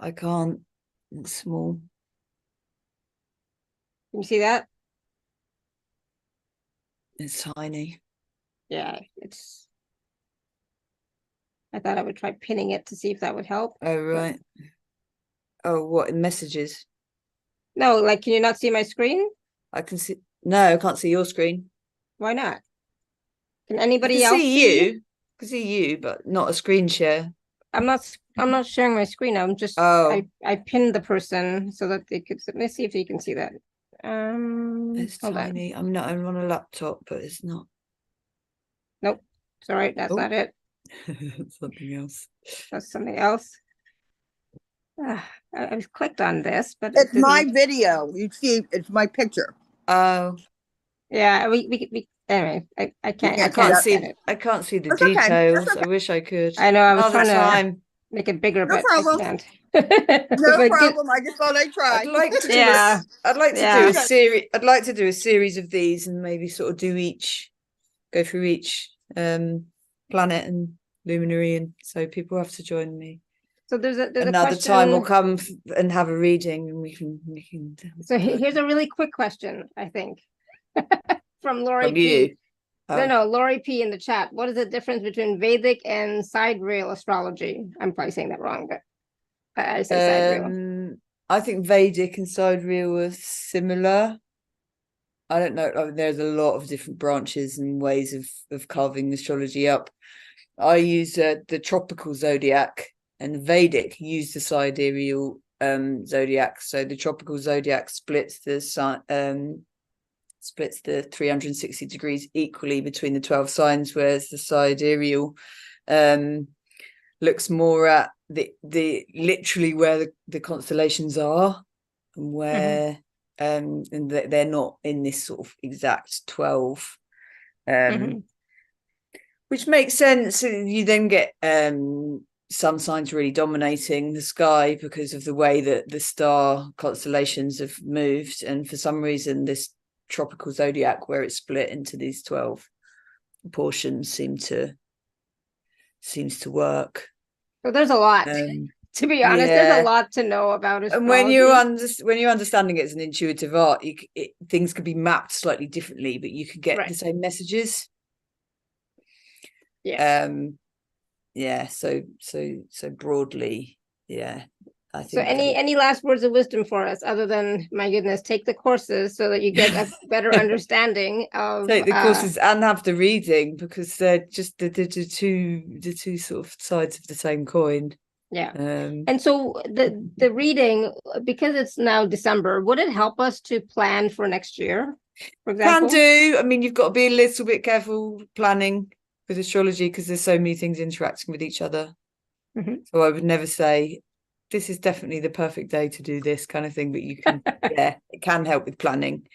Speaker 1: I can't. It's small.
Speaker 2: Can you see that?
Speaker 1: It's tiny.
Speaker 2: Yeah, I thought I would try pinning it to see if that would help.
Speaker 1: Oh, right. Oh, what, in messages?
Speaker 2: No, like, can you not see my screen?
Speaker 1: I can see. No, I can't see your screen.
Speaker 2: Why not? Can anybody else
Speaker 1: see you? I can see you, but not a screen share.
Speaker 2: I'm not sharing my screen. I'm just I pinned the person so that they could. Let me see if you can see that.
Speaker 1: It's tiny. I'm on a laptop, but it's not.
Speaker 2: Nope. It's all right. That's not it.
Speaker 1: Something else.
Speaker 2: That's something else. I've clicked on this, but
Speaker 7: it's my video. You see, it's my picture.
Speaker 1: Oh.
Speaker 2: Yeah. We anyway. I can't.
Speaker 1: I can't see. I can't see the details. Okay. I wish I could.
Speaker 2: I know. I was trying to make it bigger, but
Speaker 7: problem.
Speaker 2: I can't.
Speaker 7: No problem. I just thought I'd try.
Speaker 1: I'd like to do a series. I'd like to do a series of these and maybe sort of go through each planet and luminary, and so people have to join me.
Speaker 2: So there's
Speaker 1: another time we'll come and have a reading, and we can.
Speaker 2: So here's a really quick question, I think, from Lori
Speaker 1: From
Speaker 2: P.
Speaker 1: You. Oh.
Speaker 2: No, Lori P in the chat. What is the difference between Vedic and sidereal astrology? I'm probably saying that wrong, but I say sidereal.
Speaker 1: I think Vedic and sidereal were similar. I don't know. There's a lot of different branches and ways of carving astrology up. I use the tropical zodiac, and Vedic use the sidereal zodiac. So the tropical zodiac splits the 360 degrees equally between the 12 signs, whereas the sidereal looks more at the literally where the constellations are, and where and they're not in this sort of exact 12, which makes sense. You then get some signs really dominating the sky because of the way that the star constellations have moved, and for some reason this tropical zodiac, where it's split into these 12 portions, seems to work.
Speaker 2: So there's a lot. To be honest, there's a lot to know about astrology.
Speaker 1: And when you're understanding it as an intuitive art, things could be mapped slightly differently, but you could get the same messages. So broadly, I think. So
Speaker 2: any last words of wisdom for us, other than, my goodness, take the courses so that you get a better understanding of
Speaker 1: take the courses and have the reading, because they're just the two sort of sides of the same coin.
Speaker 2: And so the reading, because it's now December, would it help us to plan for next year, for example?
Speaker 1: Can do. I mean, you've got to be a little bit careful planning with astrology because there's so many things interacting with each other. So I would never say this is definitely the perfect day to do this kind of thing, but you can it can help with planning.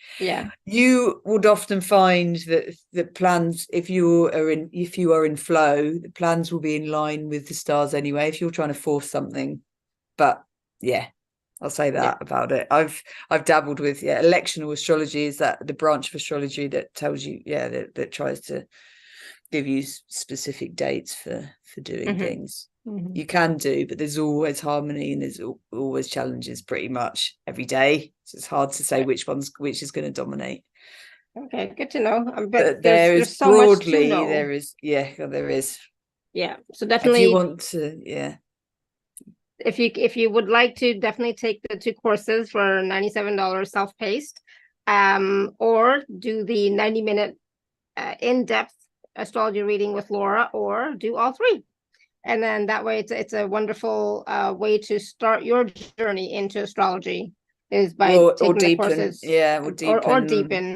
Speaker 1: You would often find that the plans, if you are in flow, the plans will be in line with the stars anyway, if you're trying to force something. But I'll say that about it. I've dabbled with electional astrology. Is that the branch of astrology that tells you that tries to give you specific dates for doing things. You can do, but there's always harmony and there's always challenges pretty much every day. So it's hard to say which is going to dominate.
Speaker 2: Okay, good to know.
Speaker 1: But there's so broadly much to know. There is.
Speaker 2: So definitely,
Speaker 1: if you want to,
Speaker 2: if you would like to, definitely take the 2 courses for $97 self-paced, or do the 90-minute in-depth astrology reading with Laura, or do all 3. And then that way it's a wonderful way to start your journey into astrology, is by taking the courses.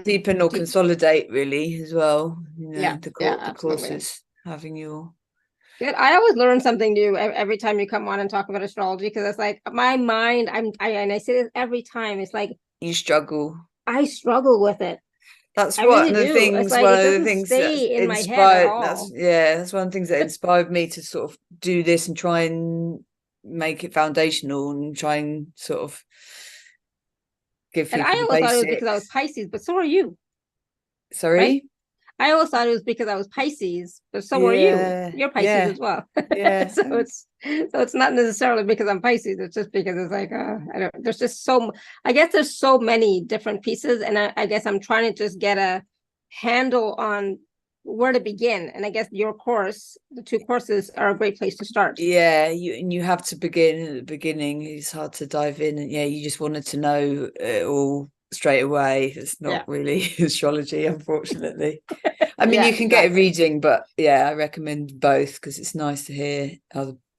Speaker 1: Deepen or consolidate, really, as well. The courses, having your...
Speaker 2: Good. I always learn something new every time you come on and talk about astrology, because it's like my mind, and I say this every time, it's like
Speaker 1: you struggle.
Speaker 2: I struggle with it.
Speaker 1: That's one of the things.
Speaker 2: Like,
Speaker 1: one of the things that inspired. That's one of the things that inspired me to sort of do this and try and make it foundational and try and sort of give people.
Speaker 2: And I always thought it was because I was Pisces, but so are you.
Speaker 1: Sorry.
Speaker 2: Right? I always thought it was because I was Pisces, but so are you. You're Pisces as well. So it's not necessarily because I'm Pisces. It's just because it's like there's just I guess there's so many different pieces, and I guess I'm trying to just get a handle on where to begin. And I guess your course, the 2 courses, are a great place to start.
Speaker 1: You have to begin at the beginning. It's hard to dive in, and you just wanted to know it all straight away. It's not really astrology, unfortunately. I mean, you can get a reading, but I recommend both, because it's nice to hear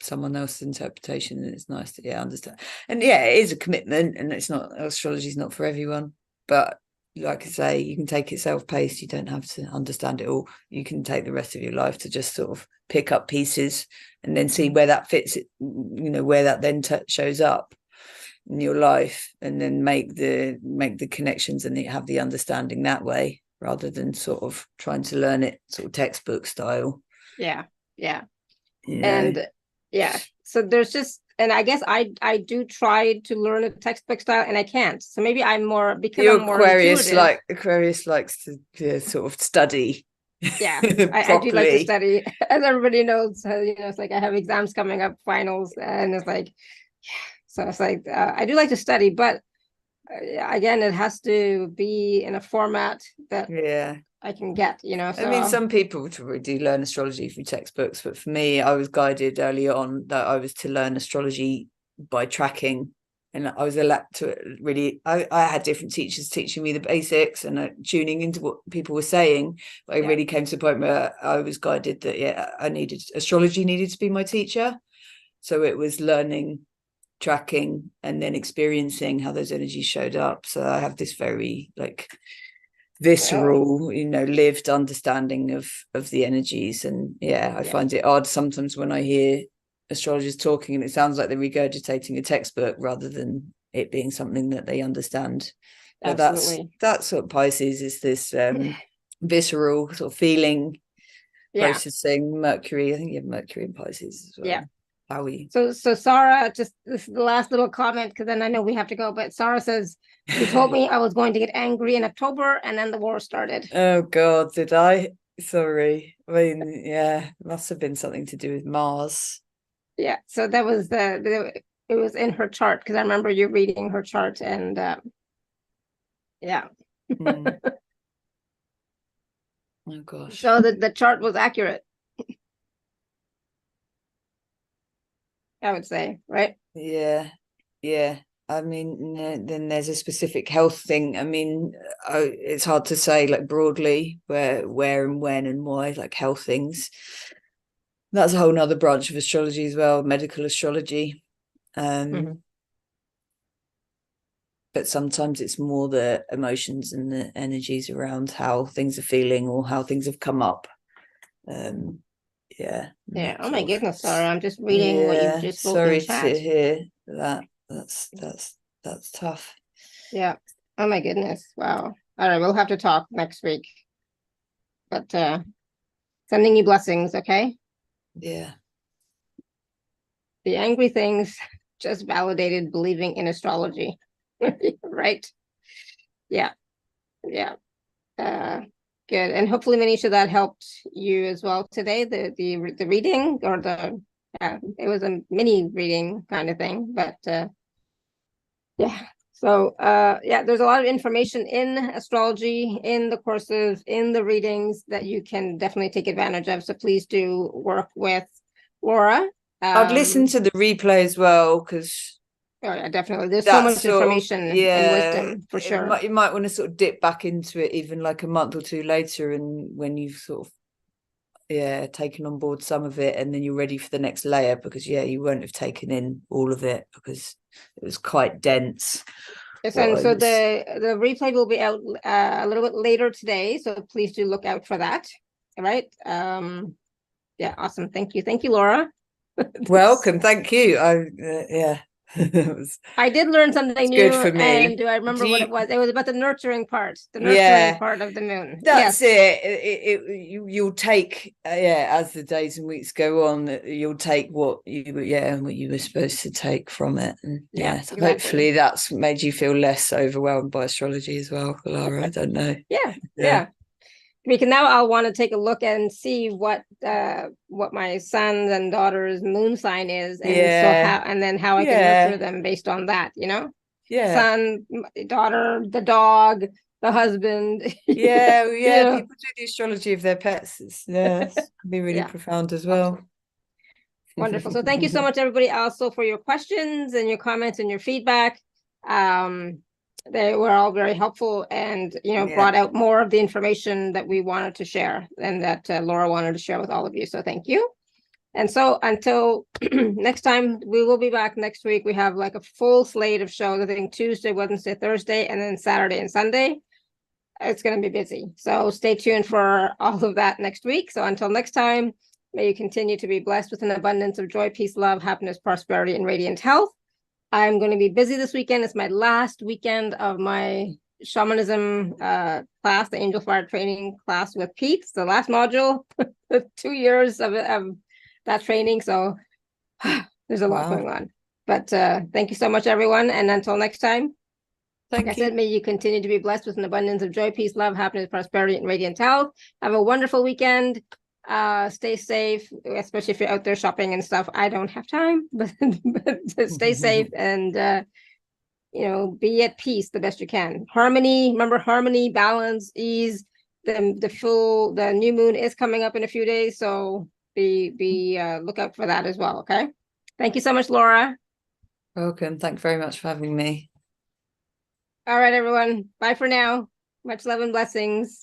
Speaker 1: someone else's interpretation, and it's nice to understand. And it is a commitment, and astrology is not for everyone. But like I say, you can take it self-paced. You don't have to understand it all. You can take the rest of your life to just sort of pick up pieces and then see where that fits. Where that then shows up in your life, and then make the connections and have the understanding that way, rather than sort of trying to learn it sort of textbook style.
Speaker 2: And so there's just, and I guess I do try to learn a textbook style, and I can't. So maybe I'm more, because I'm more
Speaker 1: Aquarius likes to sort of study.
Speaker 2: I do like to study, as everybody knows. It's like I have exams coming up, finals, and it's like so it's like I do like to study, but again, it has to be in a format that I can get, So.
Speaker 1: I mean, some people do learn astrology through textbooks, but for me, I was guided early on that I was to learn astrology by tracking and I was allowed to really, I had different teachers teaching me the basics and tuning into what people were saying. But I really came to a point where I was guided that, astrology needed to be my teacher. So it was learning, tracking, and then experiencing how those energies showed up. So I have this very visceral, lived understanding of the energies. And I find it odd sometimes when I hear astrologers talking and it sounds like they're regurgitating a textbook rather than it being something that they understand. But that's what Pisces is, this visceral sort of feeling, processing. Mercury, I think you have Mercury in Pisces as well.
Speaker 2: So Sarah, just this is the last little comment, because then I know we have to go, but Sarah says, you told me I was going to get angry in October and then the war started.
Speaker 1: Oh God, did I? Sorry. I mean, it must have been something to do with Mars.
Speaker 2: Yeah, so that was it was in her chart, because I remember you reading her chart, and
Speaker 1: Oh gosh.
Speaker 2: So the chart was accurate, I would say, right?
Speaker 1: Yeah. I mean, then there's a specific health thing. I mean, it's hard to say like broadly where and when and why, like health things. That's a whole nother branch of astrology as well, medical astrology. But sometimes it's more the emotions and the energies around how things are feeling or how things have come up.
Speaker 2: Oh my goodness, Sarah, I'm just reading what you've just wrote in chat.
Speaker 1: Sorry to hear that. That's tough.
Speaker 2: Yeah. Oh my goodness. Wow. All right, we'll have to talk next week. But sending you blessings, okay?
Speaker 1: Yeah.
Speaker 2: The angry things just validated believing in astrology. Right? Yeah. Good. And hopefully, Manisha, that helped you as well today. The reading, or it was a mini reading kind of thing, but so there's a lot of information in astrology, in the courses, in the readings that you can definitely take advantage of. So please do work with Laura.
Speaker 1: I'd listen to the replay as well, because
Speaker 2: definitely there's so much information and wisdom, for sure.
Speaker 1: You might want to sort of dip back into it even like a month or two later, and when you've sort of taken on board some of it, and then you're ready for the next layer, because you won't have taken in all of it because it was quite dense.
Speaker 2: Yes, and so the replay will be out a little bit later today, so please do look out for that. All right. Awesome. Thank you, Laura.
Speaker 1: Welcome. Thank you.
Speaker 2: I did learn something new.
Speaker 1: Good for me.
Speaker 2: And do I remember what it was? It was about the nurturing part of the moon.
Speaker 1: That's it. You'll take as the days and weeks go on, you'll take what you were supposed to take from it. And so hopefully that's made you feel less overwhelmed by astrology as well, Laura. I don't know.
Speaker 2: Yeah. Because now I'll want to take a look and see what my son's and daughter's moon sign is, and how I can nurture them based on that, son, daughter, the dog, the husband.
Speaker 1: People do the astrology of their pets. It can be really profound as well.
Speaker 2: Wonderful. So thank you so much, everybody, also for your questions and your comments and your feedback. They were all very helpful, and brought out more of the information that we wanted to share, and that Laura wanted to share with all of you. So thank you. And so until next time, we will be back next week. We have like a full slate of shows. I think Tuesday, Wednesday, Thursday, and then Saturday and Sunday. It's going to be busy. So stay tuned for all of that next week. So until next time, may you continue to be blessed with an abundance of joy, peace, love, happiness, prosperity, and radiant health. I'm going to be busy this weekend. It's my last weekend of my shamanism class, the Angel Fire Training class with Pete. It's the last module, 2 years of that training. So there's a lot going on. But thank you so much, everyone. And until next time, like I said, may you continue to be blessed with an abundance of joy, peace, love, happiness, prosperity, and radiant health. Have a wonderful weekend. Stay safe, especially if you're out there shopping and stuff. I don't have time, but stay safe, and be at peace the best you can. Harmony, remember, harmony, balance, ease. The new moon is coming up in a few days, so be look out for that as well. Okay. Thank you so much, Laura.
Speaker 1: Welcome. Thank you very much for having me.
Speaker 2: All right, everyone. Bye for now. Much love and blessings.